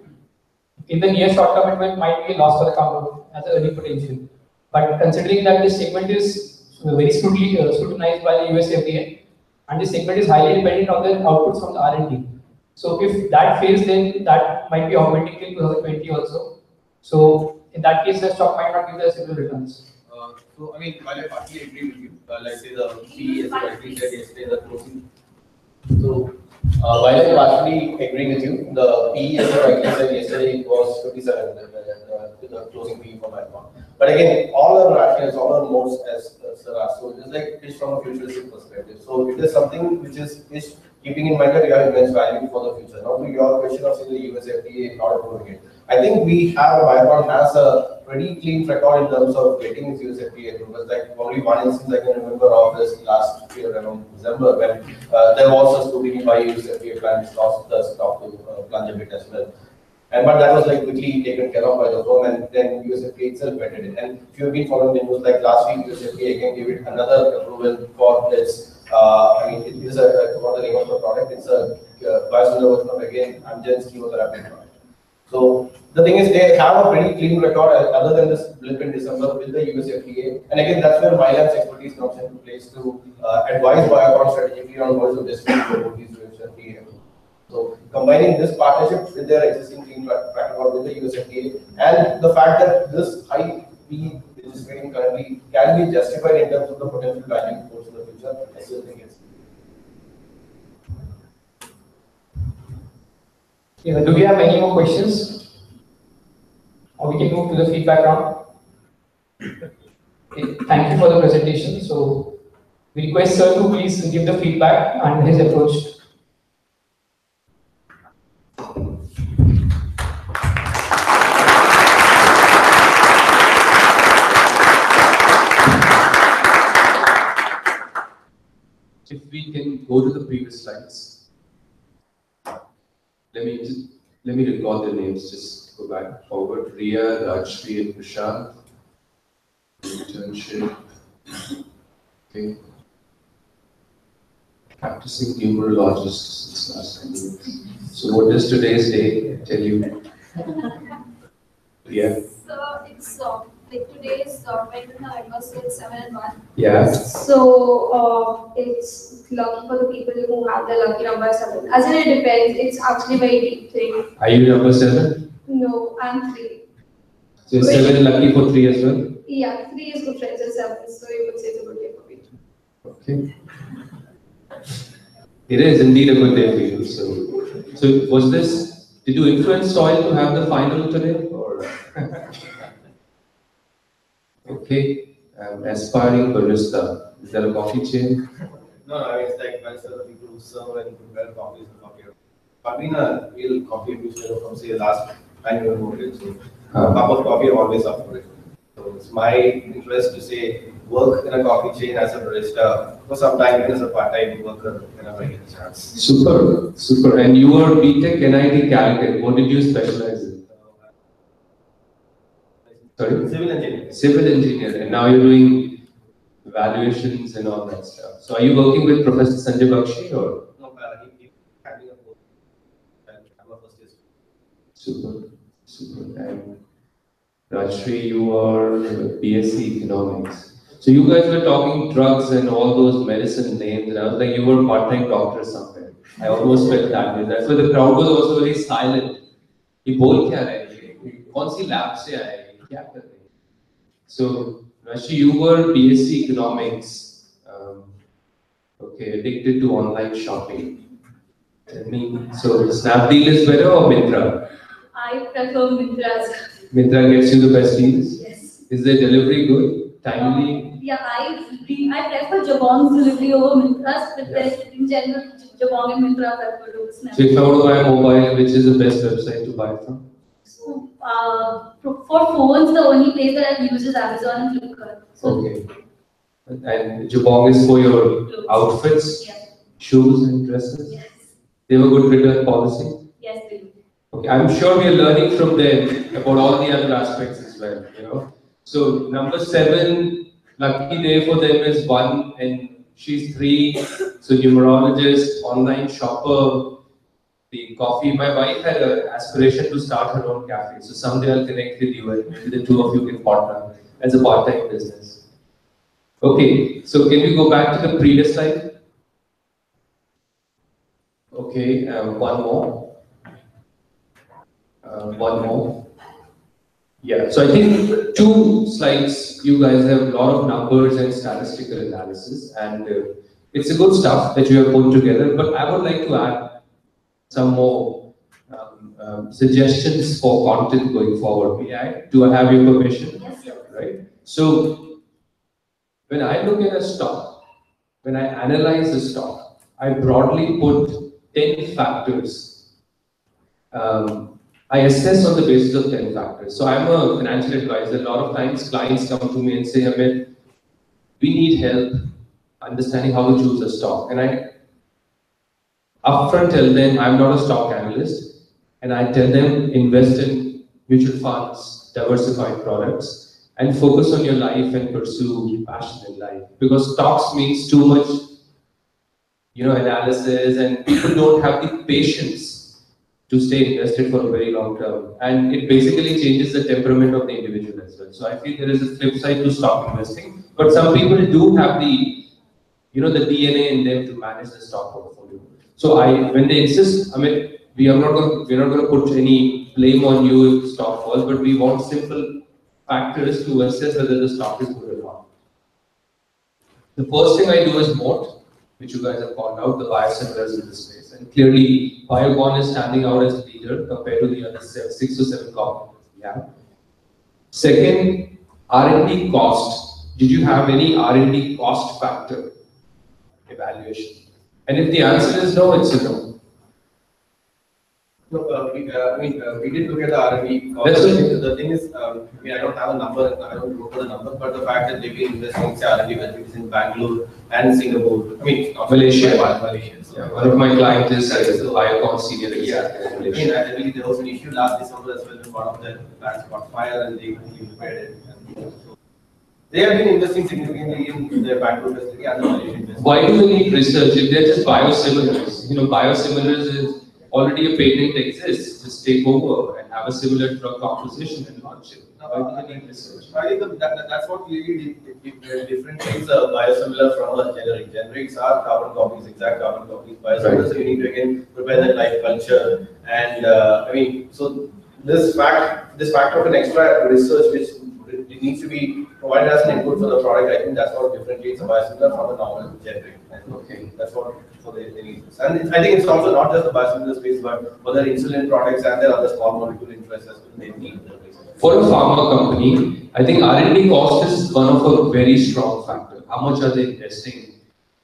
in the near short term? It might be a loss for the company as an earning potential. But considering that this segment is very scrutinized by the US FDA, and this segment is highly dependent on the outputs from the R&D. So if that fails, then that might be augmenting till 2020 also. So in that case, the stock might not give the similar returns. So, I mean, while I partly agree with you, like say the PE, as rightly said yesterday, the closing. So, while I partly agree with you, the PE, as rightly said yesterday, was 57, the closing PE for Biocon. But again, all our rationales, all our modes, as Sir asked, so it's like it's from a futuristic perspective. So, it is something which is keeping in mind that we have immense value for the future. Now, to your question of saying the US FDA not approving it, I think Biocon has a pretty clean record in terms of getting its US FDA approval. Like only one instance I can remember of this last year around December when there was a scrutiny by US FDA plans caused the stock to plunge a bit as well. But that was like quickly taken care of by the firm, and then US FDA itself vetted it. And if you've been following the news, like last week, US FDA again gave it another approval for its. I mean, it is what the name of the product. It's a biosimilar version of again Amgen's chemotherapy product. So the thing is, they have a pretty clean record other than this blip in December with the US FDA. And again, that's where Mylan's expertise comes into place to advise Biocon strategically on what is the best way to go with these US FDA. So combining this partnership with their existing clean track record with the US FDA and the fact that this high PE which is trading currently can be justified in terms of the potential value for the future, I still think it's. Yeah, do we have any more questions? Or we can move to the feedback round. Okay, thank you for the presentation. So we request Sir to please give the feedback and his approach. If we can go to the previous slides. Let me recall the names, just go back forward. Riya, Rajshri and Prashant. Internship. Okay. Practicing numerologist since last time. So what does today's day tell you? Yeah. So it's like today's Wednesday, November 6, 7 and 1. Yeah. So it's lucky for the people who have the lucky number 7. As in it depends, it's actually very deep thing. Are you number 7? No, I'm 3. So is 7 lucky for 3 as well? Yeah, 3 is good friends and 7, so you could say it's a good day for me. Okay. It is indeed a good day for you. So was this, did you influence Soil to have the final today? Or okay, aspiring barista. Is there a coffee chain? No, I mean, it's like most of the people who serve and prepare coffees and coffee. I've been a real coffee aficionado from say the last 9 years old. So a cup of coffee, I'm always up for it. So it's my interest to say work in a coffee chain as a barista for some time, even as a part-time worker whenever I get a chance. Super, super. And you were BTech NIT Calcutta. What did you specialize in? Sorry? Civil engineering. Civil engineering. And now you're doing valuations and all that stuff. So are you working with Professor Sanjay Bakshi or? No, he's having a post. I'm a first year student. Super, super. And Rajshri, you are BSc Economics. So you guys were talking drugs and all those medicine names, and I was like, you were a part-time doctor somewhere. I almost felt that way. That's why the crowd was also very silent. ये बोल क्या रहे हैं? कौन सी lab से आए हैं? क्या कर रहे हैं? So Rajshri, you were BSc Economics. Okay, addicted to online shopping. Tell me, so Snapdeal is better or Myntra? I prefer Myntra's. Myntra gets you the best deals? Yes. Is the delivery good? Timely? Yeah, I prefer Jabong's delivery over Myntra's, but then in general, Jabong and Myntra prefer to Snap. So if I want to buy a mobile, which is the best website to buy from? So, for phones, the only place that I've used is Amazon and Flipkart. So, Okay. And Jabong is for your outfits, shoes and dresses? Yes. They have a good return policy? Yes, they do. Okay, I'm sure we are learning from them about all the other aspects as well, you know. So number 7, lucky day for them is 1 and she's 3. So numerologist, online shopper, the coffee. My wife had an aspiration to start her own cafe. So someday I'll connect with you and maybe the two of you can partner as a part-time business. Okay, so can we go back to the previous slide? Okay, one more. One more. Yeah, so I think 2 slides, you guys have a lot of numbers and statistical analysis, and it's a good stuff that you have put together, but I would like to add some more suggestions for content going forward. May I? Do I have your permission? Yes, sir. Right. So, when I look at a stock, when I analyze a stock, I broadly put 10 factors. I assess on the basis of 10 factors. So I'm a financial advisor. A lot of times clients come to me and say, Amit, we need help understanding how to choose a stock. And I upfront tell them I'm not a stock analyst. And I tell them invest in mutual funds, diversified products, and focus on your life and pursue passion in life. Because stocks means too much, you know, analysis, and people don't have the patience to stay invested for a very long term. And it basically changes the temperament of the individual as well. So I feel there is a flip side to stock investing, but some people do have the, you know, the DNA in them to manage the stock portfolio. So when they insist, I mean, we're not going to put any blame on you if stock falls, but we want simple factors to assess whether the stock is good or not. The first thing I do is moat, which you guys have called out, the biosimilars in this space. And clearly, Biocon is standing out as leader compared to the other 6 or 7 companies. Yeah. Second, R&D cost. Did you have any R&D cost factor evaluation? And if the answer is no, it's a no. No, we did look at the R&D cost. That's okay. The thing is, I don't have a number, I don't know the number, but the fact that they've been investing in R&D facilities in Bangalore and Singapore, Malaysia. Malaysia. Yeah, one of my clients is Biocon senior executive in Malaysia. I believe there was an issue last December as well when one of their plants caught fire and they repaired it. They have been investing significantly in their Bangalore facility and the Malaysian facility. Why do we need research if they're just biosimilars? You know, biosimilars is already a patent exists. Just take over and have a similar drug composition and launch it. Why do we need research? I think that's what really differentiates a biosimilar from a generic. Generics are carbon copies, exact carbon copies. Biosimilars, you need to again prepare that life culture. And so this fact of an extra research which it needs to be provided as an input for the product. I think that's what differentiates a biosimilar from a normal generic. Okay, that's what they need. And I think it's also not just the biosimilar space, but other insulin products and their other small molecule interests as well. They need. For a pharma company, I think R&D cost is one of a very strong factor. How much are they investing,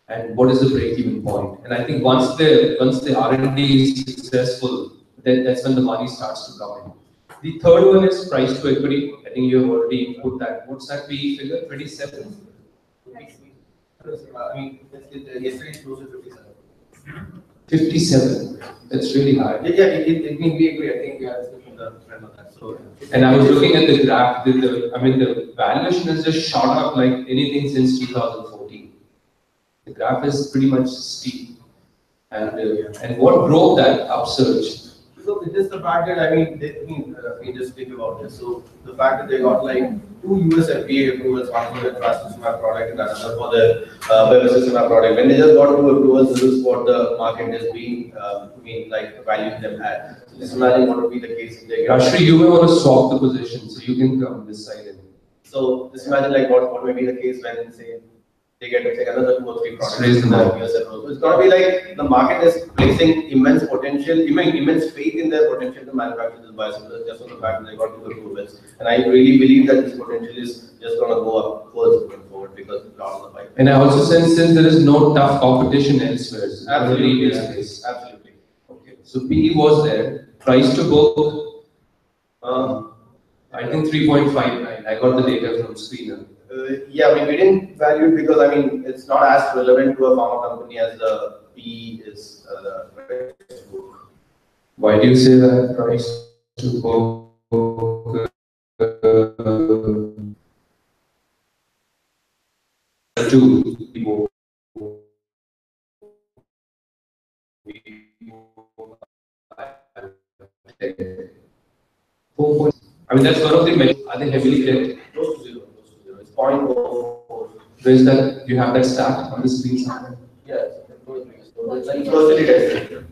and what is the break-even point? And I think once the R&D is successful, then that's when the money starts to come in. The third one is price to equity. I think you have already put that. What's that PE figure? 27. I mean, yesterday it closed at 57. 57. That's really high. Yeah, we agree. I think we are discussing the trend on that. So, and I was looking at the graph. The valuation has just shot up like anything since 2014. The graph is pretty much steep. And what drove that upsurge? So it is the fact that we just think about this. So the fact that they got like 2 US FDA approvals, one for the trastuzumab product and another for the bevacizumab product. When they just got 2 approvals, this is what the market is being valuing them at. So just imagine what would be the case if they get. Rashri, you may want to swap the position, so you can come this side. So just imagine like what may be the case when say they get to take another 2 or 3 products in the US approvals. So it's going to be like the market is placing immense potential, immense faith in their potential to manufacture this biosimilar just on the fact that they got 2 approvals. And I really believe that this potential is just going to go up further going forward because it's not on the pipe. And I also sense since there is no tough competition elsewhere. So absolutely. Absolutely. Okay. So PE was there. Price to book, I think 3.59. I got the data from Screener. Yeah, we didn't value it because it's not as relevant to a pharma company as the PE is. Why do you say that? Price to book 2. That's one of the measures. Are they heavily debt? Close to 0. It's 0.04. Where is that? You have that stat on the screen somewhere? Yes, it's closely tested.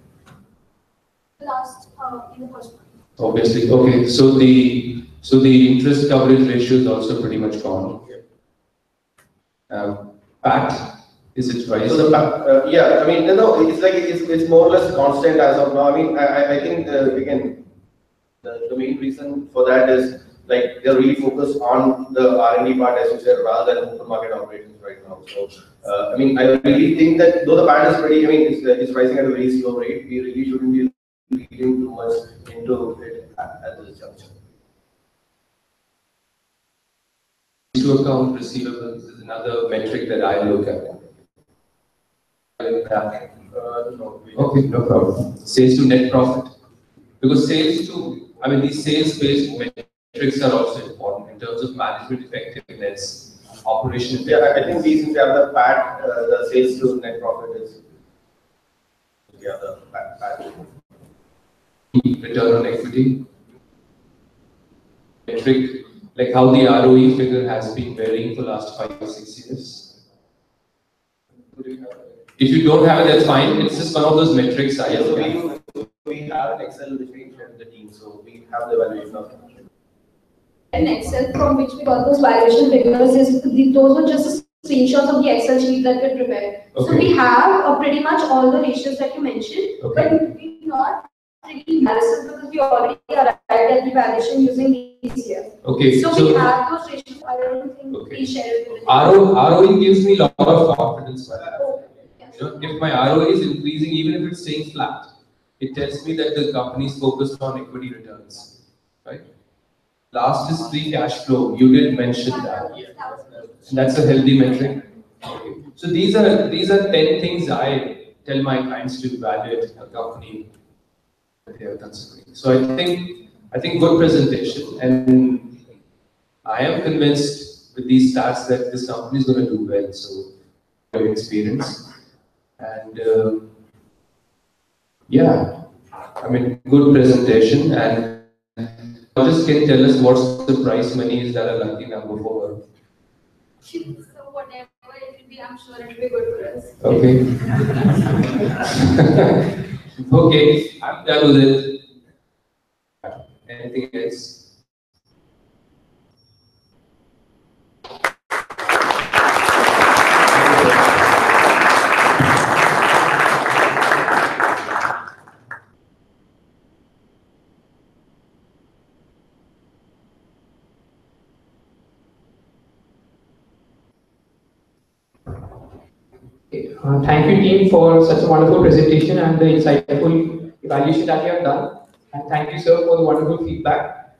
Last in the first one. Obviously, okay. So the interest coverage ratio is also pretty much gone. PAT, is it right? So the yeah, it's more or less constant as of now. I think again the main reason for that is like they're really focused on the R&D part, as you said, rather than open market operations right now. So I really think that though the PAT is pretty, it's rising at a very slow rate. We really shouldn't be reading too much into it at this juncture. To account receivables is another metric that I look at. No. Okay, no problem. Sales to net profit. Because these sales-based metrics are also important in terms of management effectiveness, operation effectiveness. Yeah, I think these are the PAT, the sales to net profit is the PAT. Return on equity. Metric, like how the ROE figure has been varying for the last 5 or 6 years. If you don't have it, that's fine. It's just one of those metrics I have. We have an Excel which we share with the team, so we have the valuation of An Excel from which we got those valuation figures those were just screenshots of the Excel sheet that we prepared. Okay. So we have pretty much all the ratios that you mentioned, okay. But we not really analysis because we already arrived at the valuation using these here. Okay. So we have those ratios. I don't think we share it with the ROE gives me a lot of confidence. If my ROE is increasing, even if it's staying flat, it tells me that the company is focused on equity returns, right? Last is free cash flow. You did mention that. And that's a healthy metric. Okay. So these are 10 things I tell my clients to evaluate a company that they are considering. So I think good presentation, and I am convinced with these stats that this company is going to do well. So good experience. And good presentation, and just can tell us what's the price money is that a lucky number for her. So whatever it will be, I'm sure it will be good for us. Okay. Okay, I'm done with it. Anything else? thank you team for such a wonderful presentation and the insightful evaluation that you have done. And thank you sir for the wonderful feedback.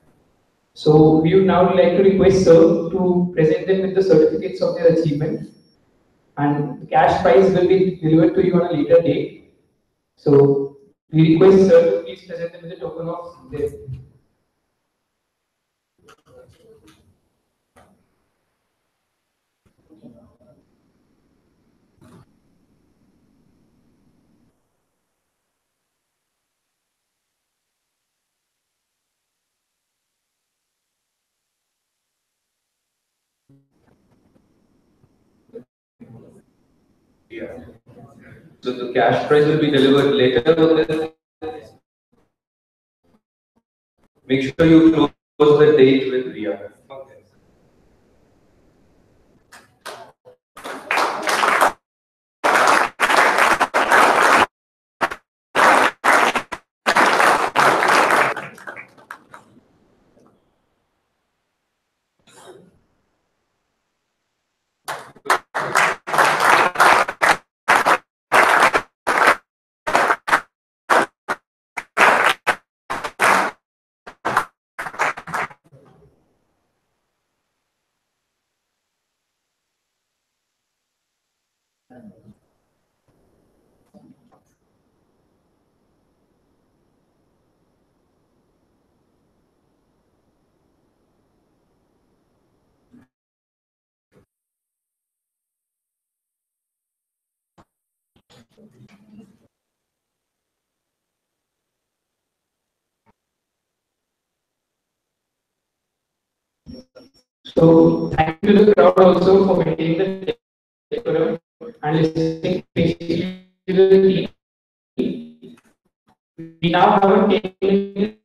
So we would now like to request sir to present them with the certificates of their achievement. And the cash prize will be delivered to you on a later date. So we request sir to please present them with a token of their. Yeah. So the cash prize will be delivered later. Make sure you close the date with Ria. Okay. So thank you to the crowd also for maintaining the decorum and listening patiently to the team. We now have a 10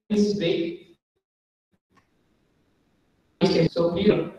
minutes break. So please.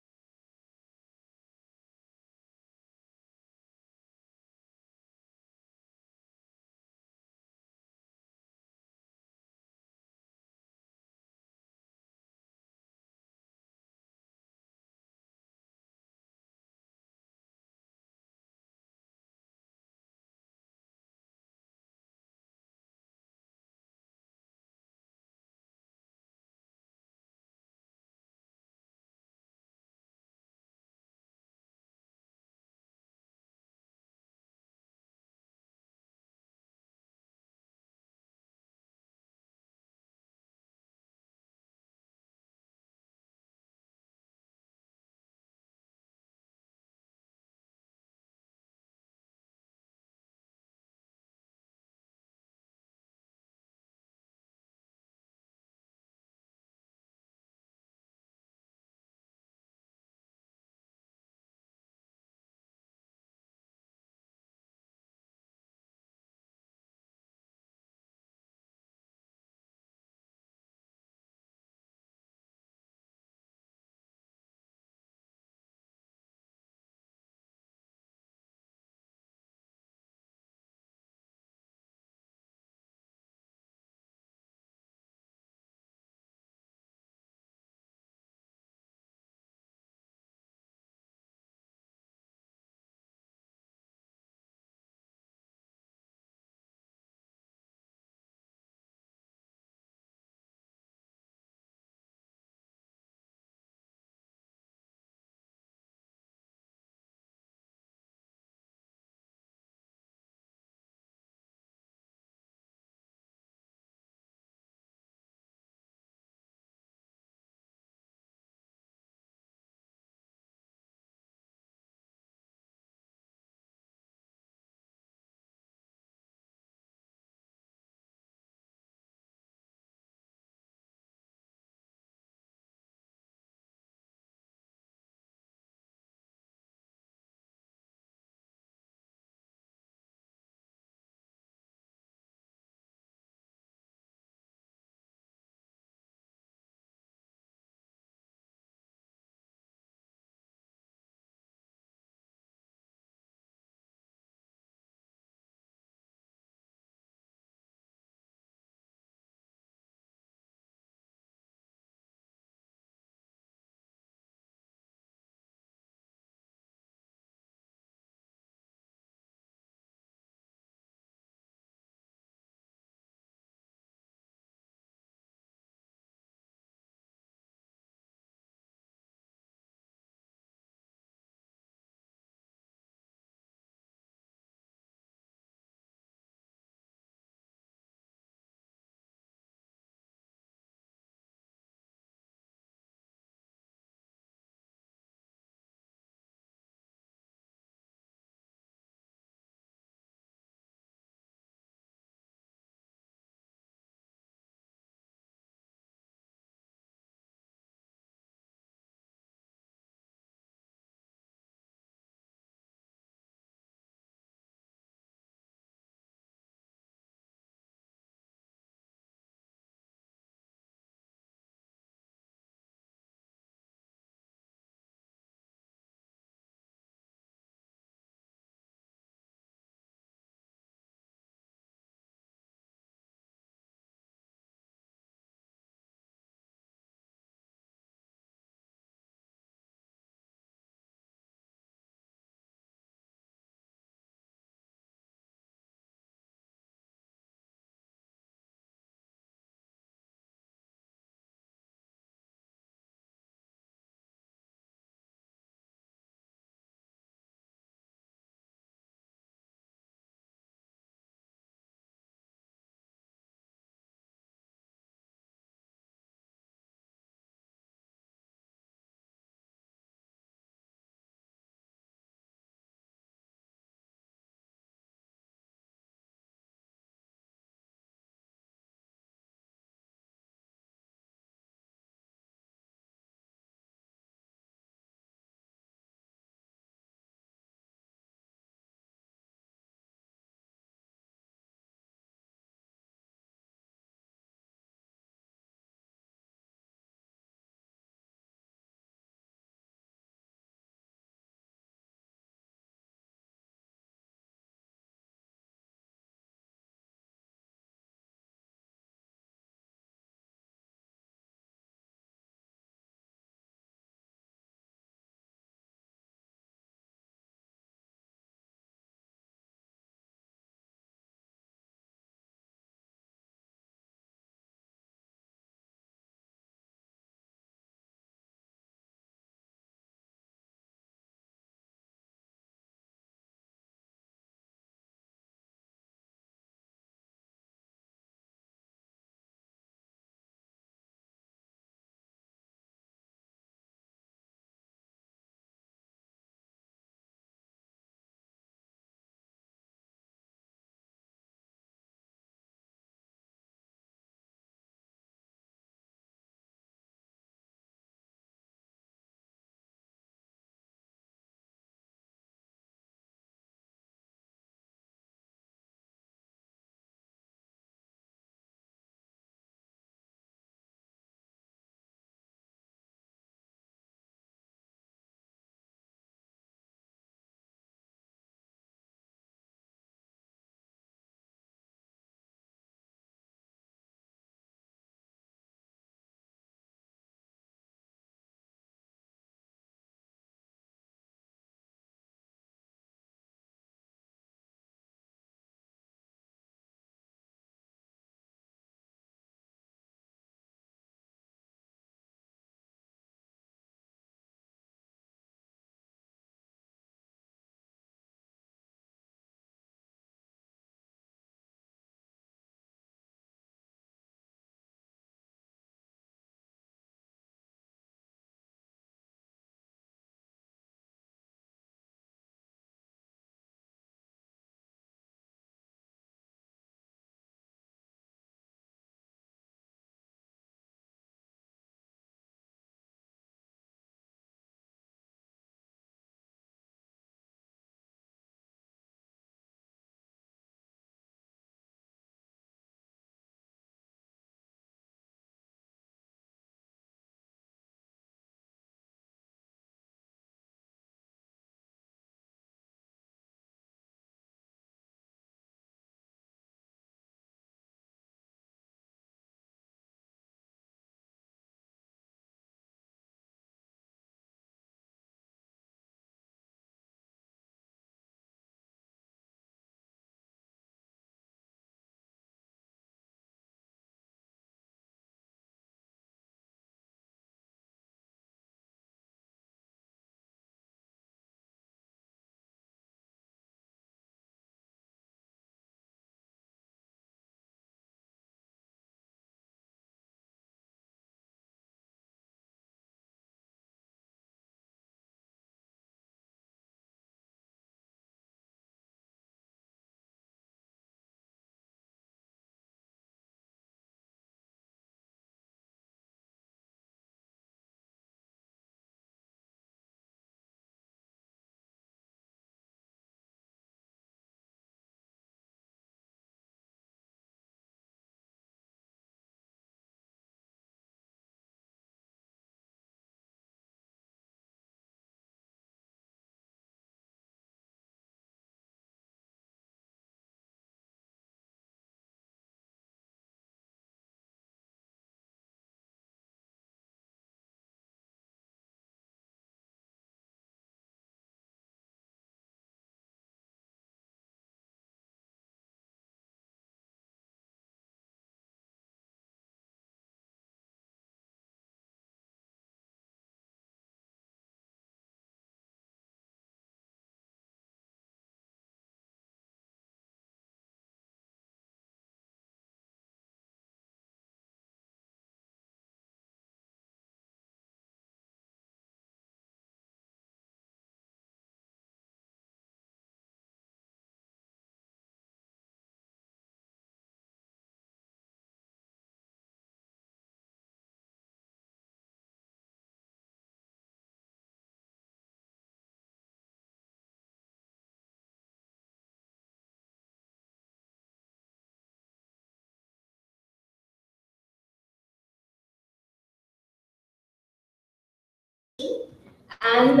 And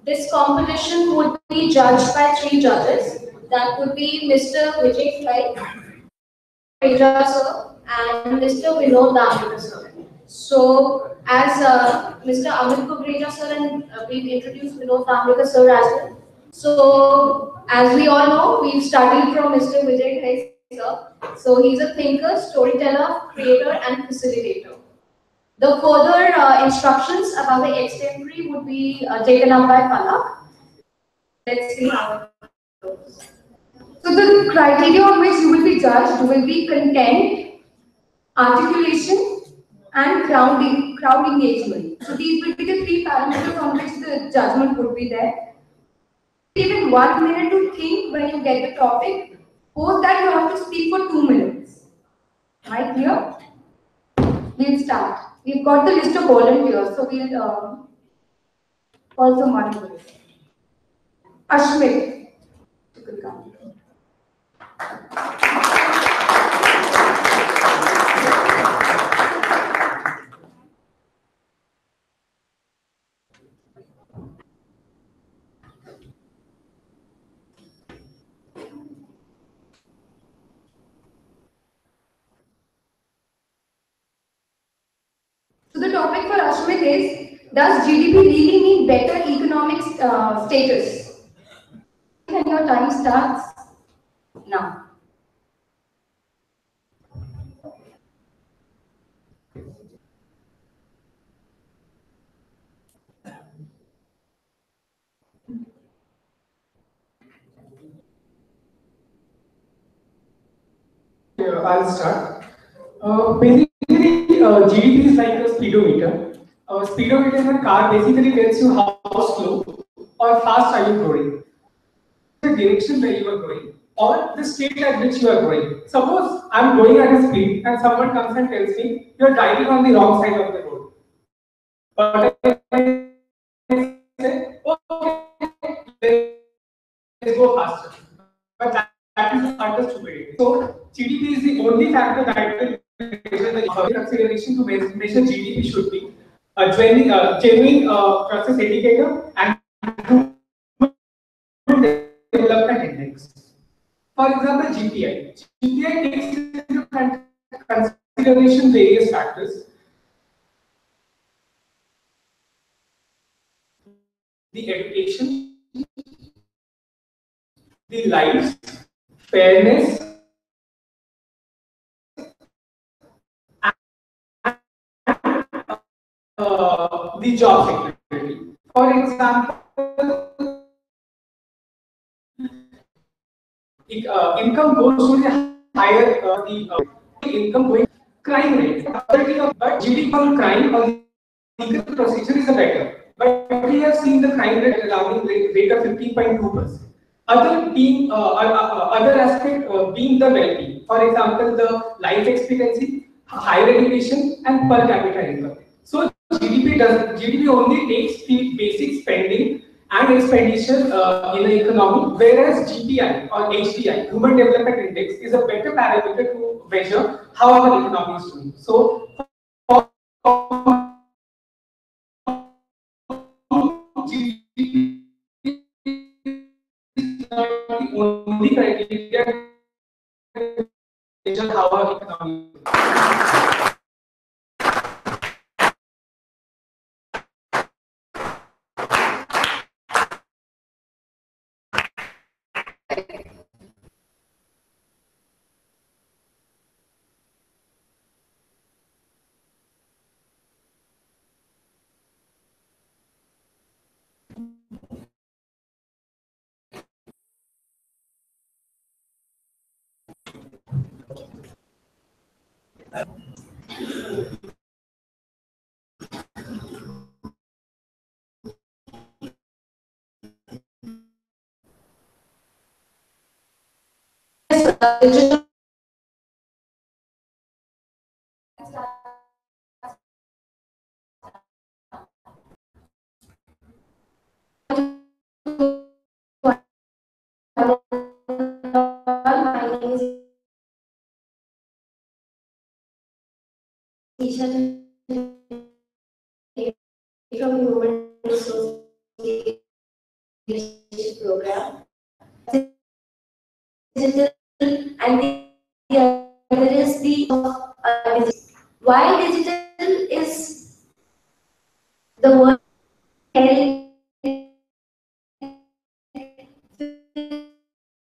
this competition would be judged by 3 judges. That would be Mr. Vijay Reja sir and Mr. Vinod Damodar sir. So, as Mr. Amit Kukreja sir and we've introduced Vinod Damodar sir as well. So, as we all know, we've studied from Mr. Vijay Ghai sir. So, he's a thinker, storyteller, creator, and facilitator. The further instructions about the extempore would be taken up by Palak. Let's see how it goes. So the criteria on which you will be judged will be content, articulation, and crowd engagement. So these will be the 3 parameters on which the judgment would be there. Even 1 minute to think when you get the topic. Post that you have to speak for 2 minutes. Right here? We'll start. We've got the list of volunteers, so we'll also monitor this. Ashmit, you could come. So the topic for Ashmit is, does GDP really mean better economic status? And your time starts now. I'll start. Basically, GDP is like a speedometer. A speedometer in a car basically tells you how slow or fast are you going, the direction where you are going, or the state at which you are going. Suppose I'm going at a speed and someone comes and tells me you're driving on the wrong side of the road. But I say, okay, let's go faster. But that is utter stupidity. So GDP is the only factor that will measure the consideration to measure GDP should be a genuine process indicator and development index. For example, GPI. GPI takes into consideration various factors. The education, the lives, fairness, the job security. For example, income goes to the higher the income going crime rate. But GDP on crime or the legal procedure is a better. But we have seen the crime rate allowing rate of 15.2%. Other aspect being the well-being. For example, the life expectancy, higher education, and per capita income. So GDP only takes the basic spending and expenditure in the economy, whereas GPI or HDI, Human Development Index, is a better parameter to measure how our economy is doing. So, GDP is not the only criteria to measure how our economy is doing. From program. Digital, and the other is the why digital is the word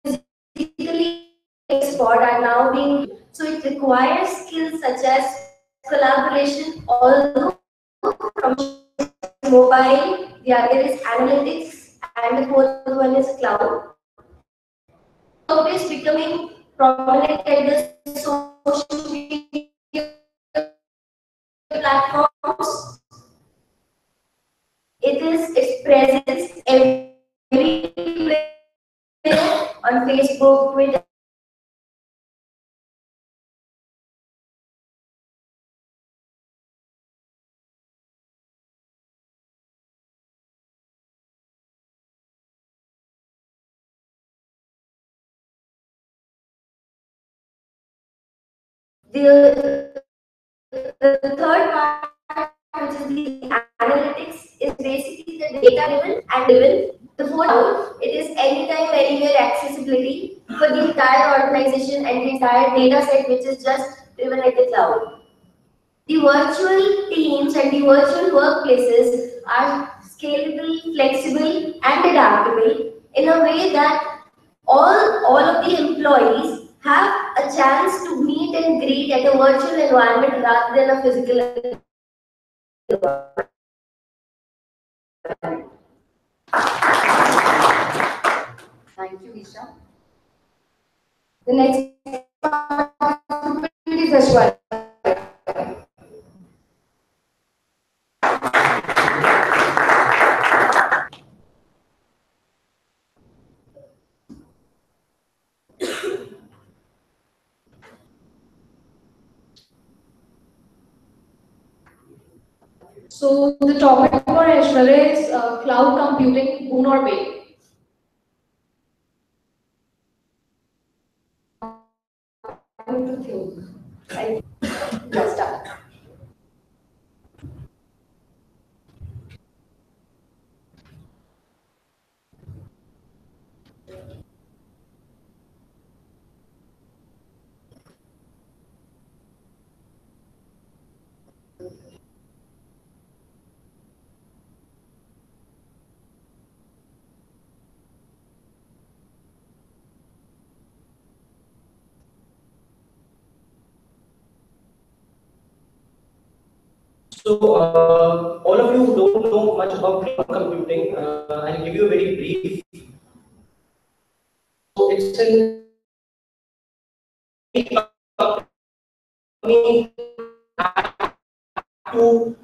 physically export are now being, so it requires skills such as collaboration, although from mobile, the other is analytics, and the fourth one is cloud. Cloud is becoming prominent in the social media platforms. Its presence everywhere on Facebook, Twitter. The third part, which is the analytics, is basically the data driven and driven. The fourth, it is anytime, anywhere accessibility for the entire organization and the entire data set, which is just driven at the cloud. The virtual teams and the virtual workplaces are scalable, flexible, and adaptable in a way that all of the employees have a chance to meet and greet at a virtual environment rather than a physical environment. Thank you, Isha. The next part is Ashwani. So the topic for Aishwarya is cloud computing, boon or bane. Let's start. So, all of you don't know much about cloud computing. I'll give you a very brief. So, it's an to